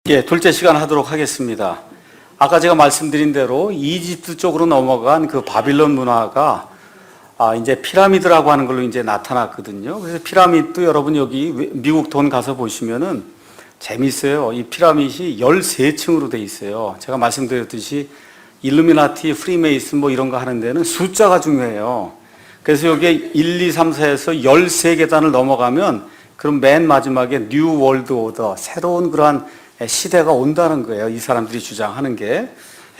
예, 둘째 시간 하도록 하겠습니다. 아까 제가 말씀드린 대로 이집트 쪽으로 넘어간 그 바빌론 문화가 이제 피라미드라고 하는 걸로 이제 나타났거든요. 그래서 피라미드도 여러분 여기 미국 돈 가서 보시면은 재밌어요. 이 피라미드이 13층으로 돼 있어요. 제가 말씀드렸듯이 일루미나티, 프리메이슨 뭐 이런 거 하는 데는 숫자가 중요해요. 그래서 여기 1, 2, 3, 4에서 13계단을 넘어가면 그럼 맨 마지막에 뉴 월드 오더, 새로운 그러한 시대가 온다는 거예요. 이 사람들이 주장하는 게.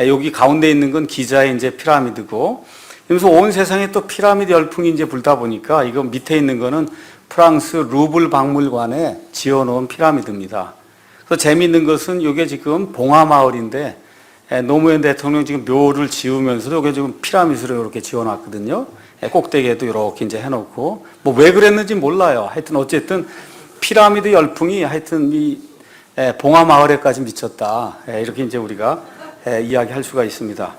여기 가운데 있는 건 기자의 이제 피라미드고, 그래서 온 세상에 또 피라미드 열풍이 이제 불다 보니까 이거 밑에 있는 거는 프랑스 루블 박물관에 지어놓은 피라미드입니다. 그래서 재미있는 것은 이게 지금 봉화마을인데 노무현 대통령 지금 묘를 지으면서도 이게 지금 피라미드로 이렇게 지어놨거든요. 꼭대기에도 이렇게 이제 해놓고 뭐 왜 그랬는지 몰라요. 하여튼 어쨌든 피라미드 열풍이 하여튼 이 봉화마을에까지 미쳤다. 이렇게 이제 우리가 이야기할 수가 있습니다.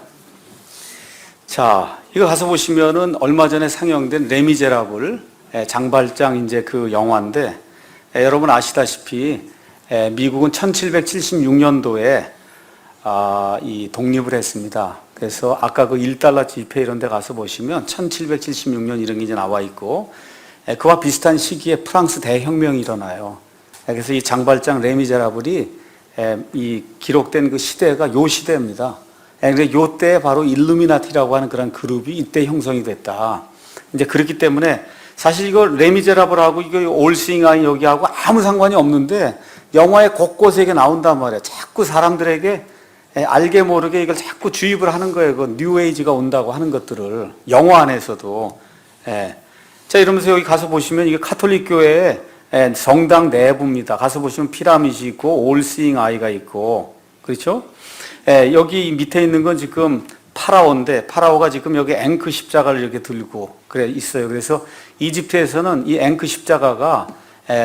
자, 이거 가서 보시면은 얼마 전에 상영된 레미제라블 장발장 이제 그 영화인데 여러분 아시다시피 미국은 1776년도에 이 독립을 했습니다. 그래서 아까 그 1달러 지폐 이런 데 가서 보시면 1776년 이런 게 이제 나와 있고 그와 비슷한 시기에 프랑스 대혁명이 일어나요. 그래서 이 장발장 레미제라블이 이 기록된 그 시대가 요 시대입니다. 그래서 요 때 바로 일루미나티라고 하는 그런 그룹이 이때 형성이 됐다. 이제 그렇기 때문에 사실 이거 레미제라블하고 이거 올싱 아이 여기하고 아무 상관이 없는데 영화의 곳곳에 이게 나온단 말이에요. 자꾸 사람들에게 알게 모르게 이걸 자꾸 주입을 하는 거예요. 그 뉴에이지가 온다고 하는 것들을 영화 안에서도. 자, 이러면서 여기 가서 보시면 이게 카톨릭 교회에 성당 내부입니다. 가서 보시면 피라미드 있고 올시잉 아이가 있고 그렇죠? 여기 밑에 있는 건 지금 파라오인데 파라오가 지금 여기 앵크 십자가를 이렇게 들고 그래 있어요. 그래서 이집트에서는 이 앵크 십자가가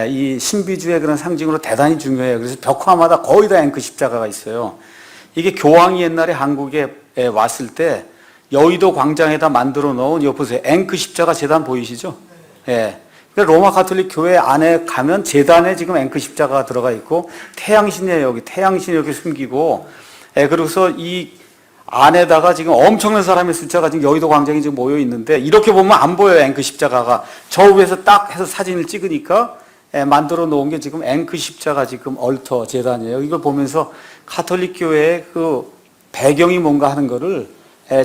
이 신비주의 그런 상징으로 대단히 중요해요. 그래서 벽화마다 거의 다 앵크 십자가가 있어요. 이게 교황이 옛날에 한국에 왔을 때 여의도 광장에다 만들어 놓은 여기 보세요. 앵크 십자가 재단 보이시죠? 예. 로마 가톨릭 교회 안에 가면 재단에 지금 앵크 십자가가 들어가 있고 태양신이에요. 여기 태양신이 여기 숨기고 그래서 이 안에다가 지금 엄청난 사람의 숫자가 지금 여의도 광장에 지금 모여 있는데 이렇게 보면 안 보여요. 앵크 십자가가 저 위에서 딱 해서 사진을 찍으니까 만들어 놓은 게 지금 앵크 십자가 지금 얼터 재단이에요. 이걸 보면서 가톨릭 교회의 그 배경이 뭔가 하는 거를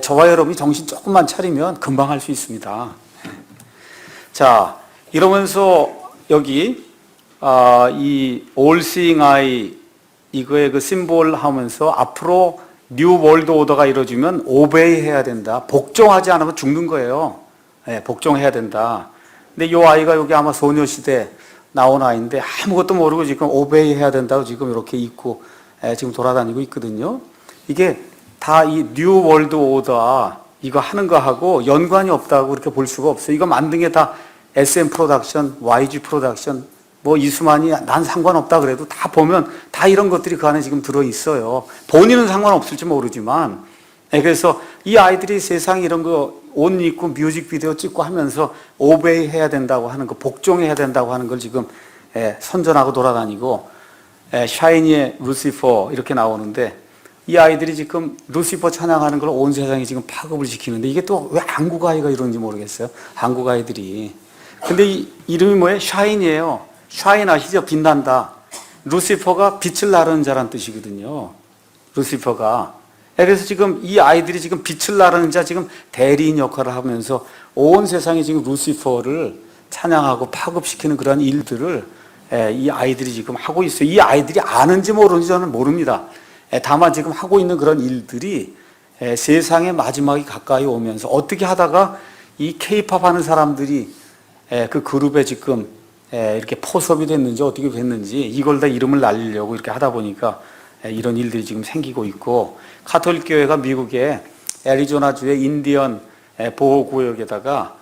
저와 여러분이 정신 조금만 차리면 금방 할 수 있습니다. 자, 이러면서 여기 이 All Seeing Eye 이거의 그 심볼 하면서 앞으로 뉴 월드 오더가 이루어지면 오베이 해야 된다. 복종하지 않으면 죽는 거예요. 복종해야 된다. 근데 이 아이가 여기 아마 소녀시대 나온 아이인데 아무것도 모르고 지금 오베이 해야 된다고 지금 이렇게 입고 지금 돌아다니고 있거든요. 이게 다 이 뉴 월드 오더 이거 하는 거하고 연관이 없다고 그렇게 볼 수가 없어요. 이거 만든 게 다 SM 프로덕션, YG 프로덕션, 뭐 이수만이 난 상관없다 그래도 다 보면 다 이런 것들이 그 안에 지금 들어있어요. 본인은 상관없을지 모르지만. 그래서 이 아이들이 세상에 이런 거 옷 입고 뮤직비디오 찍고 하면서 오베이 해야 된다고 하는 거, 복종해야 된다고 하는 걸 지금 선전하고 돌아다니고 샤이니의 루시퍼 이렇게 나오는데 이 아이들이 지금 루시퍼 찬양하는 걸 온 세상에 지금 파급을 시키는데 이게 또 왜 한국 아이가 이러는지 모르겠어요. 한국 아이들이. 근데 이 이름이 뭐예요? 샤인이에요. 샤인 아시죠? 빛난다. 루시퍼가 빛을 나르는 자란 뜻이거든요. 루시퍼가. 그래서 지금 이 아이들이 지금 빛을 나르는 자 지금 대리인 역할을 하면서 온 세상에 지금 루시퍼를 찬양하고 파급시키는 그런 일들을 이 아이들이 지금 하고 있어요. 이 아이들이 아는지 모르는지 저는 모릅니다. 다만 지금 하고 있는 그런 일들이 세상의 마지막이 가까이 오면서 어떻게 하다가 이 케이팝 하는 사람들이 그 그룹에 지금 이렇게 포섭이 됐는지 어떻게 됐는지 이걸 다 이름을 날리려고 이렇게 하다 보니까 이런 일들이 지금 생기고 있고 가톨릭 교회가 미국의 애리조나주의 인디언 보호구역에다가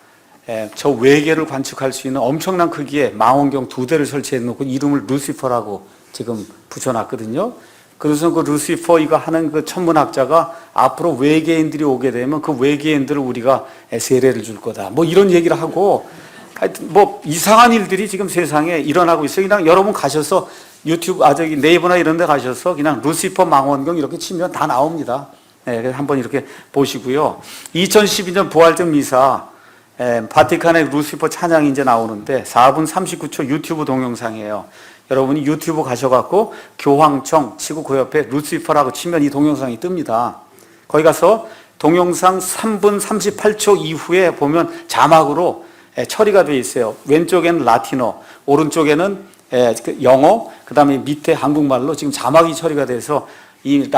저 외계를 관측할 수 있는 엄청난 크기의 망원경 2대를 설치해 놓고 이름을 루시퍼라고 지금 붙여놨거든요. 그래서 그 루시퍼 이거 하는 그 천문학자가 앞으로 외계인들이 오게 되면 그 외계인들을 우리가 세례를 줄 거다. 뭐 이런 얘기를 하고 하여튼 뭐 이상한 일들이 지금 세상에 일어나고 있어요. 그냥 여러분 가셔서 유튜브, 저기 네이버나 이런 데 가셔서 그냥 루시퍼 망원경 이렇게 치면 다 나옵니다. 그래서 한번 이렇게 보시고요. 2012년 부활절 미사, 바티칸의 루시퍼 찬양이 이제 나오는데 4분 39초 유튜브 동영상이에요. 여러분이 유튜브 가셔갖고 교황청 치고 그 옆에 루시퍼라고 치면 이 동영상이 뜹니다. 거기 가서 동영상 3분 38초 이후에 보면 자막으로 처리가 되어 있어요. 왼쪽에는 라틴어, 오른쪽에는 영어, 그 다음에 밑에 한국말로 지금 자막이 처리가 돼서 이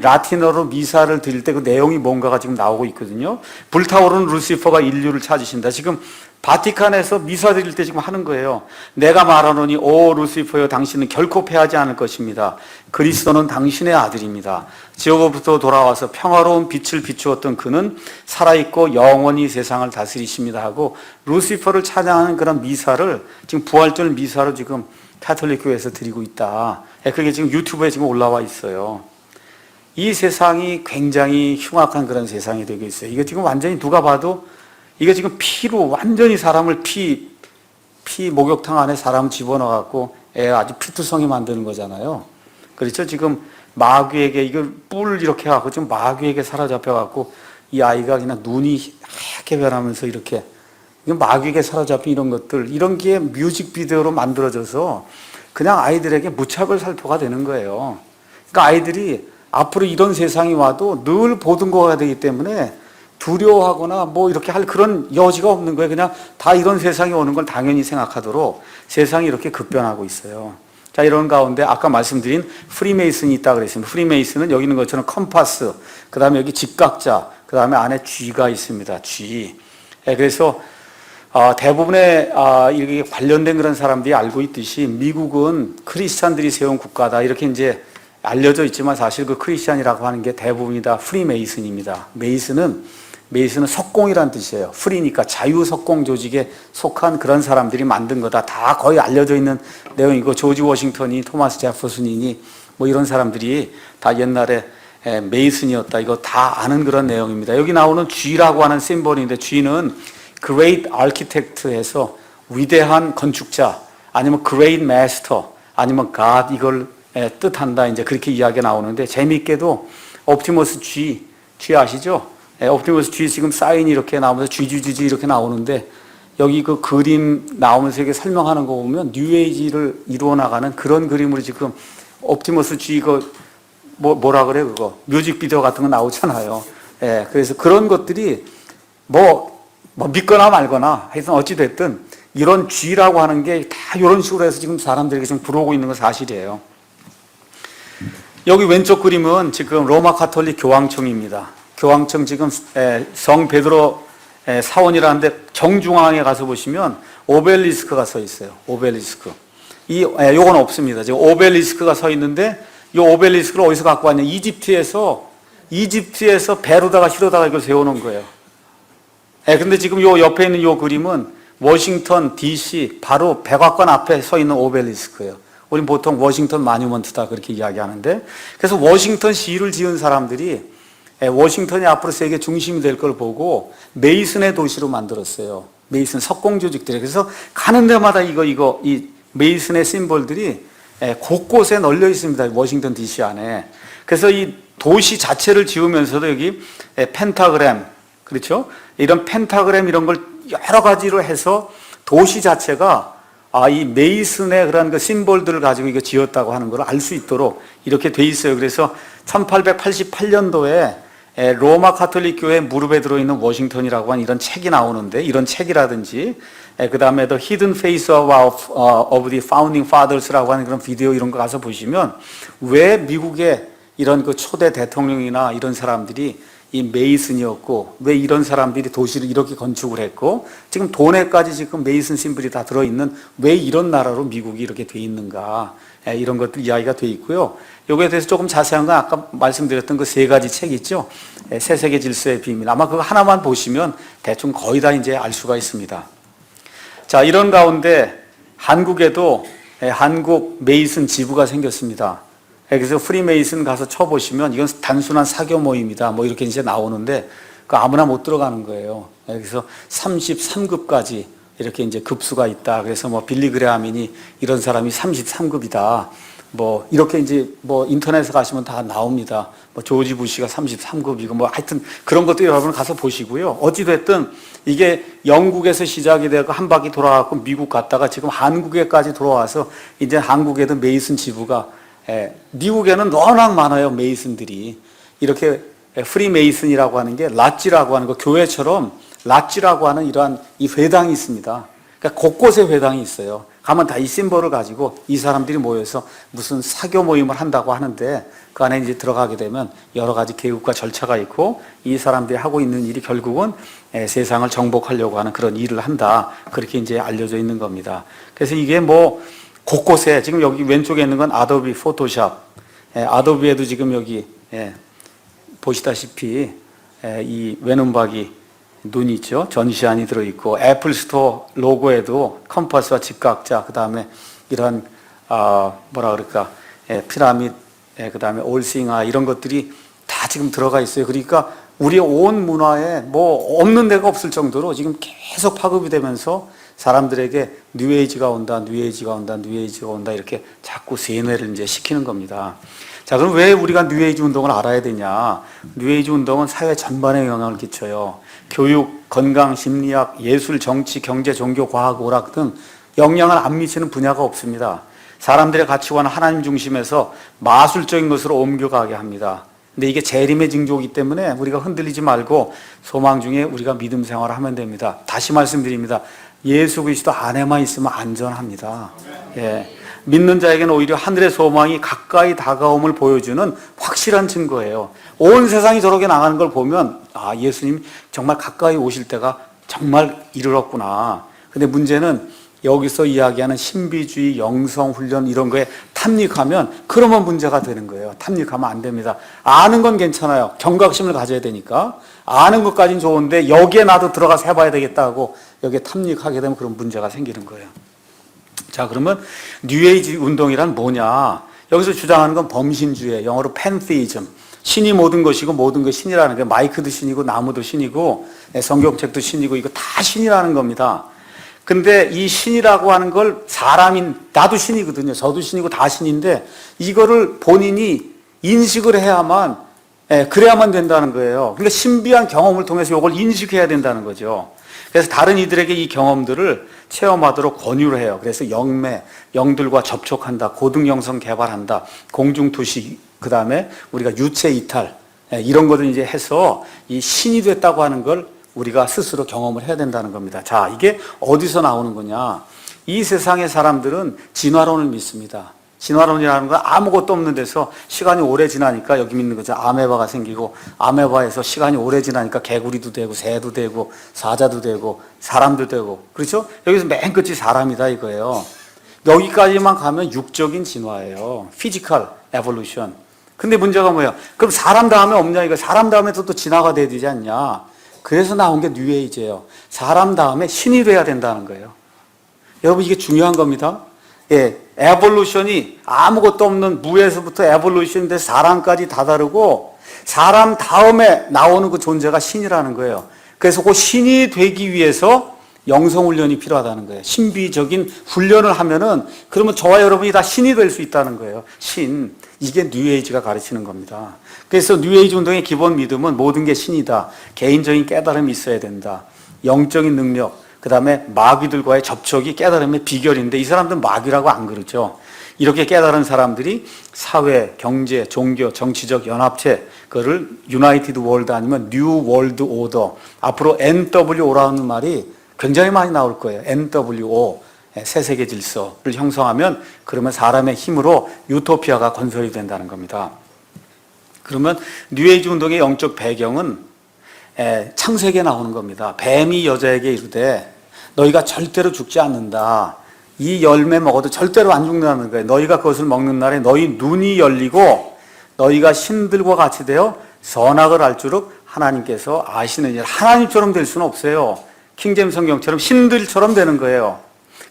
라틴어로 미사를 드릴 때 그 내용이 뭔가가 지금 나오고 있거든요. 불타오르는 루시퍼가 인류를 찾으신다. 지금 바티칸에서 미사 드릴 때 지금 하는 거예요. 내가 말하노니 오 루시퍼여 당신은 결코 패하지 않을 것입니다. 그리스도는 당신의 아들입니다. 지옥으로부터 돌아와서 평화로운 빛을 비추었던 그는 살아있고 영원히 세상을 다스리십니다 하고 루시퍼를 찬양하는 그런 미사를 지금 부활절 미사로 지금 카톨릭 교회에서 드리고 있다. 그게 지금 유튜브에 지금 올라와 있어요. 이 세상이 굉장히 흉악한 그런 세상이 되고 있어요. 이게 지금 완전히 누가 봐도 이게 지금 피로 완전히 사람을 피 목욕탕 안에 사람 집어넣어갖고 아주 피투성이 만드는 거잖아요. 그렇죠? 지금 마귀에게 이걸 뿔 이렇게 하고 지금 마귀에게 사로잡혀갖고 이 아이가 그냥 눈이 하얗게 변하면서 이렇게 마귀에게 사로잡힌 이런 것들, 이런 게 뮤직비디오로 만들어져서 그냥 아이들에게 무차별 살포가 되는 거예요. 그러니까 아이들이 앞으로 이런 세상이 와도 늘 보던 거가 되기 때문에 두려워하거나 뭐 이렇게 할 그런 여지가 없는 거예요. 그냥 다 이런 세상이 오는 걸 당연히 생각하도록 세상이 이렇게 급변하고 있어요. 자, 이런 가운데 아까 말씀드린 프리메이슨이 있다고 그랬습니다. 프리메이슨은 여기 있는 것처럼 컴파스, 그 다음에 여기 직각자, 그 다음에 안에 쥐가 있습니다. 쥐. 그래서 대부분의 이렇게 관련된 그런 사람들이 알고 있듯이 미국은 크리스찬들이 세운 국가다 이렇게 이제 알려져 있지만 사실 그 크리스찬이라고 하는 게 대부분이 다 프리메이슨입니다. 메이슨은 석공이란 뜻이에요. 프리니까 자유석공 조직에 속한 그런 사람들이 만든 거다. 다 거의 알려져 있는 내용이고 조지 워싱턴이 토마스 제퍼슨이니 뭐 이런 사람들이 다 옛날에 메이슨이었다. 이거 다 아는 그런 내용입니다. 여기 나오는 G라고 하는 심볼인데 G는 Great Architect에서 위대한 건축자 아니면 Great Master 아니면 God 이걸 뜻한다. 이제 그렇게 이야기가 나오는데 재미있게도 옵티머스 G 아시죠? 옵티머스 G 지금 사인이 이렇게 나오면서 GGG 이렇게 나오는데 여기 그 그림 나오면서 이렇게 설명하는 거 보면 뉴에이지를 이루어 나가는 그런 그림으로 지금 옵티머스 G 뭐라 그래 그거 뮤직비디오 같은 거 나오잖아요. 그래서 그런 것들이 뭐 믿거나 말거나 하여튼 어찌됐든 이런 G라고 하는 게 다 이런 식으로 해서 지금 사람들에게 지금 들어오고 있는 건 사실이에요. 여기 왼쪽 그림은 지금 로마 가톨릭 교황청입니다. 교황청 지금 성 베드로 사원이라는데 정중앙에 가서 보시면 오벨리스크가 서 있어요. 오벨리스크. 요건 없습니다. 지금 오벨리스크가 서 있는데 이 오벨리스크를 어디서 갖고 왔냐? 이집트에서 배로다가 실어다가 이걸 세워놓은 거예요. 근데 지금 요 옆에 있는 요 그림은 워싱턴 DC 바로 백악관 앞에 서 있는 오벨리스크예요. 우린 보통 워싱턴 마뉴먼트다 그렇게 이야기하는데 그래서 워싱턴 시를 지은 사람들이 워싱턴이 앞으로 세계 중심이 될 걸 보고 메이슨의 도시로 만들었어요. 메이슨 석공 조직들이. 그래서 가는 데마다 이 메이슨의 심볼들이 곳곳에 널려 있습니다. 워싱턴 DC 안에. 그래서 이 도시 자체를 지으면서도 여기 펜타그램, 그렇죠? 이런 펜타그램 이런 걸 여러 가지로 해서 도시 자체가 이 메이슨의 그런 그 심볼들을 가지고 이거 지었다고 하는 걸 알 수 있도록 이렇게 돼 있어요. 그래서 1888년도에 로마 가톨릭 교회 무릎에 들어있는 워싱턴이라고 하는 이런 책이 나오는데 이런 책이라든지 그 다음에 The Hidden Face of the Founding Fathers라고 하는 그런 비디오 이런 거 가서 보시면 왜 미국의 이런 그 초대 대통령이나 이런 사람들이 이 메이슨이었고 왜 이런 사람들이 도시를 이렇게 건축을 했고 지금 돈에까지 지금 메이슨 심볼이 다 들어있는 왜 이런 나라로 미국이 이렇게 돼 있는가 이런 것들 이야기가 돼 있고요. 여기에 대해서 조금 자세한 건 아까 말씀드렸던 그 세 가지 책 있죠. 새 세계 질서의 비밀. 아마 그거 하나만 보시면 대충 거의 다 이제 알 수가 있습니다. 자, 이런 가운데 한국에도 한국 메이슨 지부가 생겼습니다. 그래서 프리메이슨 가서 쳐보시면 이건 단순한 사교 모임이다. 뭐 이렇게 이제 나오는데 그 아무나 못 들어가는 거예요. 그래서 33급까지 이렇게 이제 급수가 있다. 그래서 뭐 빌리 그레함이니 이런 사람이 33급이다. 뭐 이렇게 이제 뭐 인터넷에 가시면 다 나옵니다. 뭐 조지 부시가 33급이고 뭐 하여튼 그런 것도 여러분 가서 보시고요. 어찌됐든 이게 영국에서 시작이 되고 한 바퀴 돌아가고 미국 갔다가 지금 한국에까지 돌아와서 이제 한국에도 메이슨 지부가 미국에는 워낙 많아요. 메이슨들이 이렇게 프리메이슨이라고 하는 게 랏지라고 하는 거 교회처럼 랏지라고 하는 이러한 이 회당이 있습니다. 그러니까 곳곳에 회당이 있어요. 가면 다 이 심볼을 가지고 이 사람들이 모여서 무슨 사교 모임을 한다고 하는데 그 안에 이제 들어가게 되면 여러 가지 계급과 절차가 있고 이 사람들이 하고 있는 일이 결국은 세상을 정복하려고 하는 그런 일을 한다. 그렇게 이제 알려져 있는 겁니다. 그래서 이게 뭐 곳곳에 지금 여기 왼쪽에 있는 건 아도비 포토샵. 아도비에도 지금 여기 보시다시피 이 외눈박이 눈이 있죠. 전시안이 들어있고 애플 스토어 로고에도 컴파스와 직각자 그 다음에 이런 뭐라 그럴까 피라밋 그 다음에 올싱아 이런 것들이 다 지금 들어가 있어요. 그러니까 우리 온 문화에 뭐 없는 데가 없을 정도로 지금 계속 파급이 되면서 사람들에게 뉴에이지가 온다, 뉴에이지가 온다, 뉴에이지가 온다 이렇게 자꾸 세뇌를 이제 시키는 겁니다. 자, 그럼 왜 우리가 뉴에이지 운동을 알아야 되냐? 뉴에이지 운동은 사회 전반에 영향을 끼쳐요. 교육, 건강, 심리학, 예술, 정치, 경제, 종교, 과학, 오락 등 영향을 안 미치는 분야가 없습니다. 사람들의 가치관은 하나님 중심에서 마술적인 것으로 옮겨가게 합니다. 근데 이게 재림의 징조이기 때문에 우리가 흔들리지 말고 소망 중에 우리가 믿음 생활을 하면 됩니다. 다시 말씀드립니다. 예수 그리스도 안에만 있으면 안전합니다. 예. 믿는 자에게는 오히려 하늘의 소망이 가까이 다가옴을 보여주는 확실한 증거예요. 온 세상이 저렇게 나가는 걸 보면 예수님 정말 가까이 오실 때가 정말 이르렀구나. 근데 문제는 여기서 이야기하는 신비주의, 영성훈련 이런 거에 탐닉하면 그러면 문제가 되는 거예요. 탐닉하면 안 됩니다. 아는 건 괜찮아요. 경각심을 가져야 되니까. 아는 것까지는 좋은데 여기에 나도 들어가서 해봐야 되겠다 하고 여기에 탐닉하게 되면 그런 문제가 생기는 거예요. 자, 그러면 뉴에이지 운동이란 뭐냐? 여기서 주장하는 건 범신주의, 영어로 팬테이즘. 신이 모든 것이고 모든 것이 신이라는 게 마이크도 신이고 나무도 신이고 성경책도 신이고 이거 다 신이라는 겁니다. 근데 이 신이라고 하는 걸 나도 신이거든요. 저도 신이고 다 신인데 이거를 본인이 인식을 해야만 그래야만 된다는 거예요. 그러니까 신비한 경험을 통해서 이걸 인식해야 된다는 거죠. 그래서 다른 이들에게 이 경험들을 체험하도록 권유를 해요. 그래서 영들과 접촉한다, 고등영성 개발한다, 공중투시, 그 다음에 우리가 유체 이탈, 이런 것을 이제 해서 이 신이 됐다고 하는 걸 우리가 스스로 경험을 해야 된다는 겁니다. 자, 이게 어디서 나오는 거냐? 이 세상의 사람들은 진화론을 믿습니다. 진화론이라는 건 아무것도 없는 데서 시간이 오래 지나니까 여기 믿는 거죠. 아메바가 생기고 아메바에서 시간이 오래 지나니까 개구리도 되고 새도 되고 사자도 되고 사람도 되고 그렇죠? 여기서 맨 끝이 사람이다 이거예요. 여기까지만 가면 육적인 진화예요. 피지컬 에볼루션. 근데 문제가 뭐야? 그럼 사람 다음에 없냐 이거? 사람 다음에도 또 진화가 돼야 되지 않냐? 그래서 나온 게 뉴에이지예요. 사람 다음에 신이 돼야 된다는 거예요. 여러분 이게 중요한 겁니다. 에볼루션이 아무것도 없는 무에서부터 에볼루션이 돼서 사람까지 다다르고 사람 다음에 나오는 그 존재가 신이라는 거예요. 그래서 그 신이 되기 위해서 영성훈련이 필요하다는 거예요. 신비적인 훈련을 하면은 그러면 저와 여러분이 다 신이 될 수 있다는 거예요. 신. 이게 뉴에이지가 가르치는 겁니다. 그래서 뉴에이지 운동의 기본 믿음은 모든 게 신이다. 개인적인 깨달음이 있어야 된다. 영적인 능력. 그 다음에 마귀들과의 접촉이 깨달음의 비결인데 이 사람들은 마귀라고 안 그러죠. 이렇게 깨달은 사람들이 사회, 경제, 종교, 정치적 연합체 그거를 유나이티드 월드 아니면 뉴 월드 오더 앞으로 NWO라는 말이 굉장히 많이 나올 거예요. NWO 새 세계 질서를 형성하면 그러면 사람의 힘으로 유토피아가 건설이 된다는 겁니다. 그러면 뉴에이지 운동의 영적 배경은 창세기에 나오는 겁니다. 뱀이 여자에게 이르되 너희가 절대로 죽지 않는다. 이 열매 먹어도 절대로 안 죽는다는 거예요. 너희가 그것을 먹는 날에 너희 눈이 열리고 너희가 신들과 같이 되어 선악을 알 줄을 하나님께서 아시느니라. 하나님처럼 될 수는 없어요. 킹제임스 성경처럼 신들처럼 되는 거예요.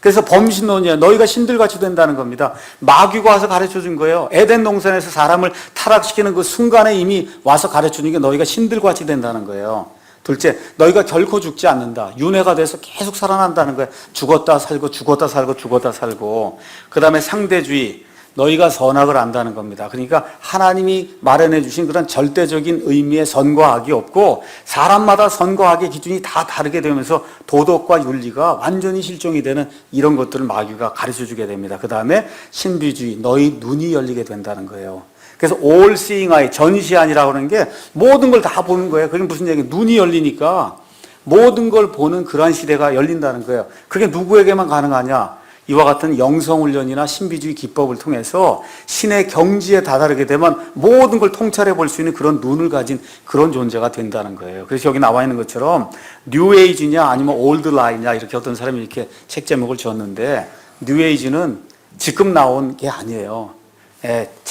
그래서 범신론이에요. 너희가 신들같이 된다는 겁니다. 마귀가 와서 가르쳐준 거예요. 에덴 동산에서 사람을 타락시키는 그 순간에 이미 와서 가르쳐준 게 너희가 신들같이 된다는 거예요. 둘째, 너희가 결코 죽지 않는다. 윤회가 돼서 계속 살아난다는 거예요. 죽었다 살고 죽었다 살고 죽었다 살고. 그 다음에 상대주의. 너희가 선악을 안다는 겁니다. 그러니까 하나님이 마련해 주신 그런 절대적인 의미의 선과 악이 없고 사람마다 선과 악의 기준이 다 다르게 되면서 도덕과 윤리가 완전히 실종이 되는 이런 것들을 마귀가 가르쳐 주게 됩니다. 그 다음에 신비주의, 너희 눈이 열리게 된다는 거예요. 그래서 all seeing eye, 전시안이라고 하는 게 모든 걸 다 보는 거예요. 그게 무슨 얘기예요? 눈이 열리니까 모든 걸 보는 그러한 시대가 열린다는 거예요. 그게 누구에게만 가능하냐? 이와 같은 영성훈련이나 신비주의 기법을 통해서 신의 경지에 다다르게 되면 모든 걸 통찰해 볼 수 있는 그런 눈을 가진 그런 존재가 된다는 거예요. 그래서 여기 나와 있는 것처럼 뉴에이지냐 아니면 올드라이냐 이렇게 어떤 사람이 이렇게 책 제목을 지었는데 뉴에이지는 지금 나온 게 아니에요.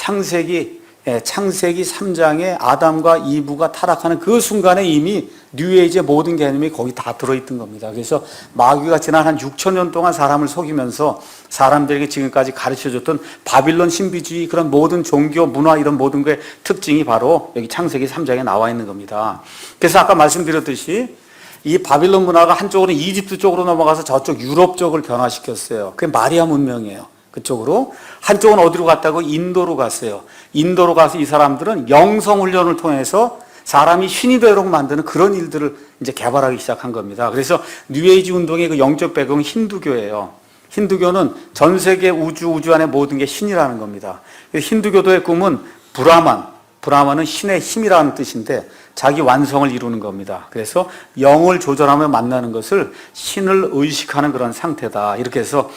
창세기 3장에 아담과 이브가 타락하는 그 순간에 이미 뉴에이지의 모든 개념이 거기 다 들어있던 겁니다. 그래서 마귀가 지난 한 6,000년 동안 사람을 속이면서 사람들에게 지금까지 가르쳐줬던 바빌론 신비주의 그런 모든 종교, 문화 이런 모든 거의 특징이 바로 여기 창세기 3장에 나와 있는 겁니다. 그래서 아까 말씀드렸듯이 이 바빌론 문화가 한쪽으로 이집트 쪽으로 넘어가서 저쪽 유럽 쪽을 변화시켰어요. 그게 마리아 문명이에요. 그쪽으로. 한쪽은 어디로 갔다고? 인도로 갔어요. 인도로 가서 이 사람들은 영성훈련을 통해서 사람이 신이 되도록 만드는 그런 일들을 이제 개발하기 시작한 겁니다. 그래서 뉴에이지 운동의 그 영적 배경은 힌두교예요. 힌두교는 전 세계 우주 안에 모든 게 신이라는 겁니다. 힌두교도의 꿈은 브라만은 신의 힘이라는 뜻인데 자기 완성을 이루는 겁니다. 그래서 영을 조절하며 만나는 것을 신을 의식하는 그런 상태다. 이렇게 해서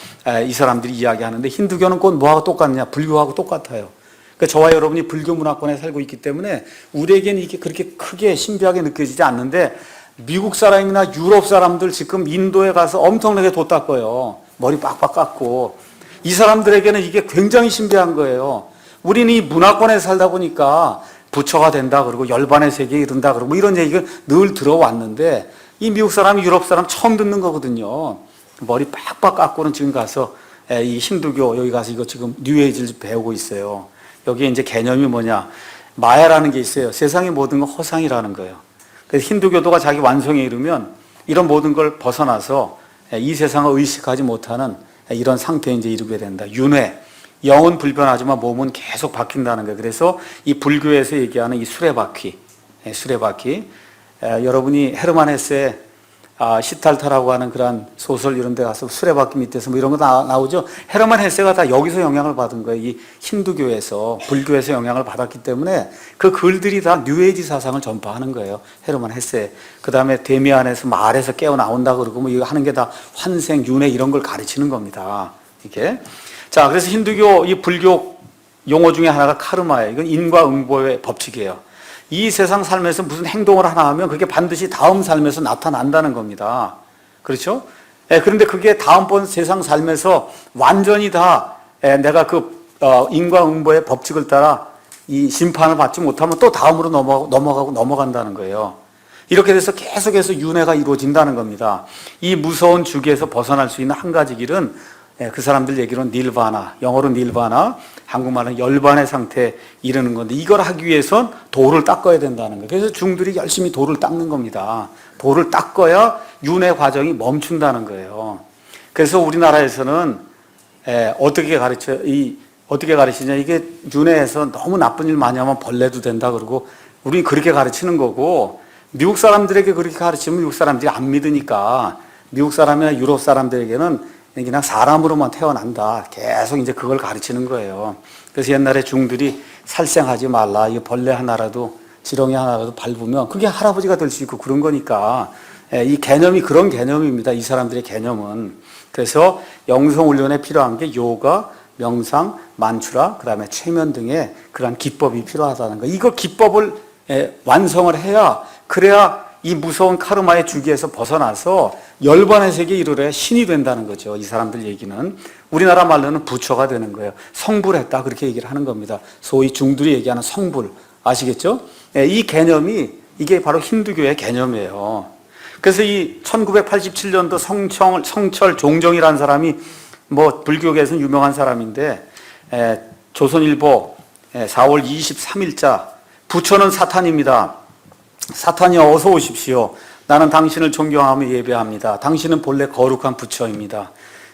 이 사람들이 이야기하는데 힌두교는 꼭 뭐하고 똑같냐? 불교하고 똑같아요. 그러니까 저와 여러분이 불교 문화권에 살고 있기 때문에 우리에게는 이게 그렇게 크게 신비하게 느껴지지 않는데 미국 사람이나 유럽 사람들 지금 인도에 가서 엄청나게 도 닦아요. 머리 빡빡 깎고. 이 사람들에게는 이게 굉장히 신비한 거예요. 우리는 이 문화권에 살다 보니까 부처가 된다 그러고 열반의 세계에 이른다 그러고 이런 얘기가 늘 들어왔는데 이 미국 사람, 유럽 사람 처음 듣는 거거든요. 머리 빡빡 깎고는 지금 가서 이 힌두교 여기 가서 이거 지금 뉴에이지를 배우고 있어요. 여기에 이제 개념이 뭐냐? 마야라는 게 있어요. 세상의 모든 건 허상이라는 거예요. 그래서 힌두교도가 자기 완성에 이르면 이런 모든 걸 벗어나서 이 세상을 의식하지 못하는 이런 상태에 이제 이르게 된다. 윤회. 영은 불변하지만 몸은 계속 바뀐다는 거예요. 그래서 이 불교에서 얘기하는 이 수레바퀴. 여러분이 헤르만 헤세의 시탈타라고 하는 그런 소설 이런 데 가서 수레바퀴 밑에서 뭐 이런 거 나오죠. 헤르만 헤세가 다 여기서 영향을 받은 거예요. 이 힌두교에서, 불교에서 영향을 받았기 때문에 그 글들이 다 뉴에이지 사상을 전파하는 거예요. 헤르만 헤세. 그 다음에 데미안에서 말에서 깨어나온다 그러고 뭐 이거 하는 게 다 환생, 윤회 이런 걸 가르치는 겁니다. 이게. 자, 그래서 힌두교, 이 불교 용어 중에 하나가 카르마예요. 이건 인과응보의 법칙이에요. 이 세상 삶에서 무슨 행동을 하나 하면 그게 반드시 다음 삶에서 나타난다는 겁니다. 그렇죠? 그런데 그게 다음번 세상 삶에서 완전히 다 내가 그 인과응보의 법칙을 따라 이 심판을 받지 못하면 또 다음으로 넘어간다는 거예요. 이렇게 돼서 계속해서 윤회가 이루어진다는 겁니다. 이 무서운 주기에서 벗어날 수 있는 한 가지 길은 그 사람들 얘기로는 닐바나, 영어로 닐바나, 한국말은 열반의 상태에 이르는 건데 이걸 하기 위해선 도를 닦아야 된다는 거예요. 그래서 중들이 열심히 도를 닦는 겁니다. 도를 닦아야 윤회 과정이 멈춘다는 거예요. 그래서 우리나라에서는 어떻게 가르치냐? 이게 윤회에서 너무 나쁜 일 많이 하면 벌레도 된다 그러고 우리는 그렇게 가르치는 거고 미국 사람들에게 그렇게 가르치면 미국 사람들이 안 믿으니까 미국 사람이나 유럽 사람들에게는 그냥 사람으로만 태어난다. 계속 이제 그걸 가르치는 거예요. 그래서 옛날에 중들이 살생하지 말라. 이 벌레 하나라도, 지렁이 하나라도 밟으면 그게 할아버지가 될 수 있고 그런 거니까 이 개념이 그런 개념입니다. 이 사람들의 개념은. 그래서 영성훈련에 필요한 게 요가, 명상, 만추라, 그 다음에 최면 등의 그러한 기법이 필요하다는 거. 이거 기법을 완성을 해야 그래야 이 무서운 카르마의 주기에서 벗어나서 열반의 세계에 이르러야 신이 된다는 거죠. 이 사람들 얘기는. 우리나라 말로는 부처가 되는 거예요. 성불했다 그렇게 얘기를 하는 겁니다. 소위 중들이 얘기하는 성불. 아시겠죠? 이 개념이 이게 바로 힌두교의 개념이에요. 그래서 이 1987년도 성철 종정이라는 사람이 뭐 불교계에서는 유명한 사람인데 조선일보 4월 23일자 부처는 사탄입니다. 사탄이여 어서 오십시오. 나는 당신을 존경하며 예배합니다. 당신은 본래 거룩한 부처입니다.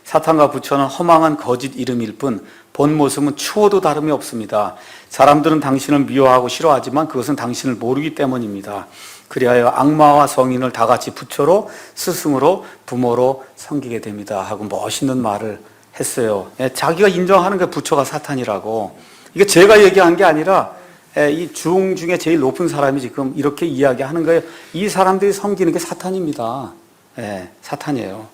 사탄과 부처는 허망한 거짓 이름일 뿐 본 모습은 추워도 다름이 없습니다. 사람들은 당신을 미워하고 싫어하지만 그것은 당신을 모르기 때문입니다. 그리하여 악마와 성인을 다 같이 부처로, 스승으로, 부모로 섬기게 됩니다. 하고 멋있는 말을 했어요. 자기가 인정하는 게 부처가 사탄이라고. 이게 제가 얘기한 게 아니라 이 중 중에 제일 높은 사람이 지금 이렇게 이야기하는 거예요. 이 사람들이 섬기는 게 사탄입니다. 사탄이에요.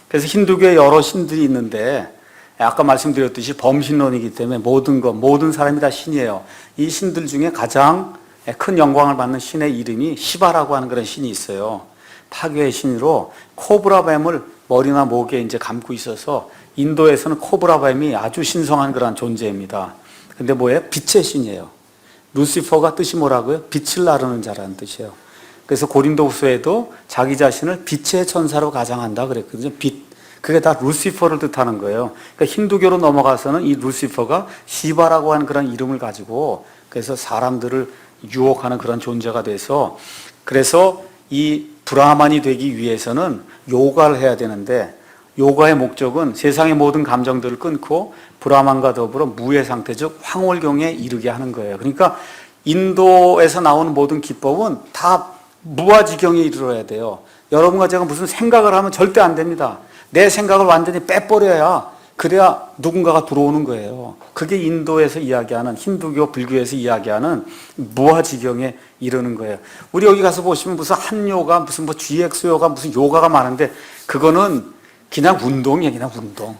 그래서 힌두교에 여러 신들이 있는데 아까 말씀드렸듯이 범신론이기 때문에 모든 사람이 다 신이에요. 이 신들 중에 가장 큰 영광을 받는 신의 이름이 시바라고 하는 그런 신이 있어요. 파괴의 신으로 코브라 뱀을 머리나 목에 이제 감고 있어서 인도에서는 코브라 뱀이 아주 신성한 그런 존재입니다. 근데 뭐예요? 빛의 신이에요. 루시퍼가 뜻이 뭐라고요? 빛을 나르는 자라는 뜻이에요. 그래서 고린도후서에도 자기 자신을 빛의 천사로 가장한다 그랬거든요. 빛. 그게 다 루시퍼를 뜻하는 거예요. 그러니까 힌두교로 넘어가서는 이 루시퍼가 시바라고 하는 그런 이름을 가지고 그래서 사람들을 유혹하는 그런 존재가 돼서 그래서 이 브라만이 되기 위해서는 요가를 해야 되는데 요가의 목적은 세상의 모든 감정들을 끊고 브라만과 더불어 무의 상태 즉 황홀경에 이르게 하는 거예요. 그러니까 인도에서 나오는 모든 기법은 다 무아지경에 이르러야 돼요. 여러분과 제가 무슨 생각을 하면 절대 안 됩니다. 내 생각을 완전히 빼버려야 그래야 누군가가 들어오는 거예요. 그게 인도에서 이야기하는 힌두교, 불교에서 이야기하는 무아지경에 이르는 거예요. 우리 여기 가서 보시면 무슨 한요가, 무슨 뭐 GX 요가, 무슨 요가가 많은데 그거는 그냥 운동이에요. 그냥 운동.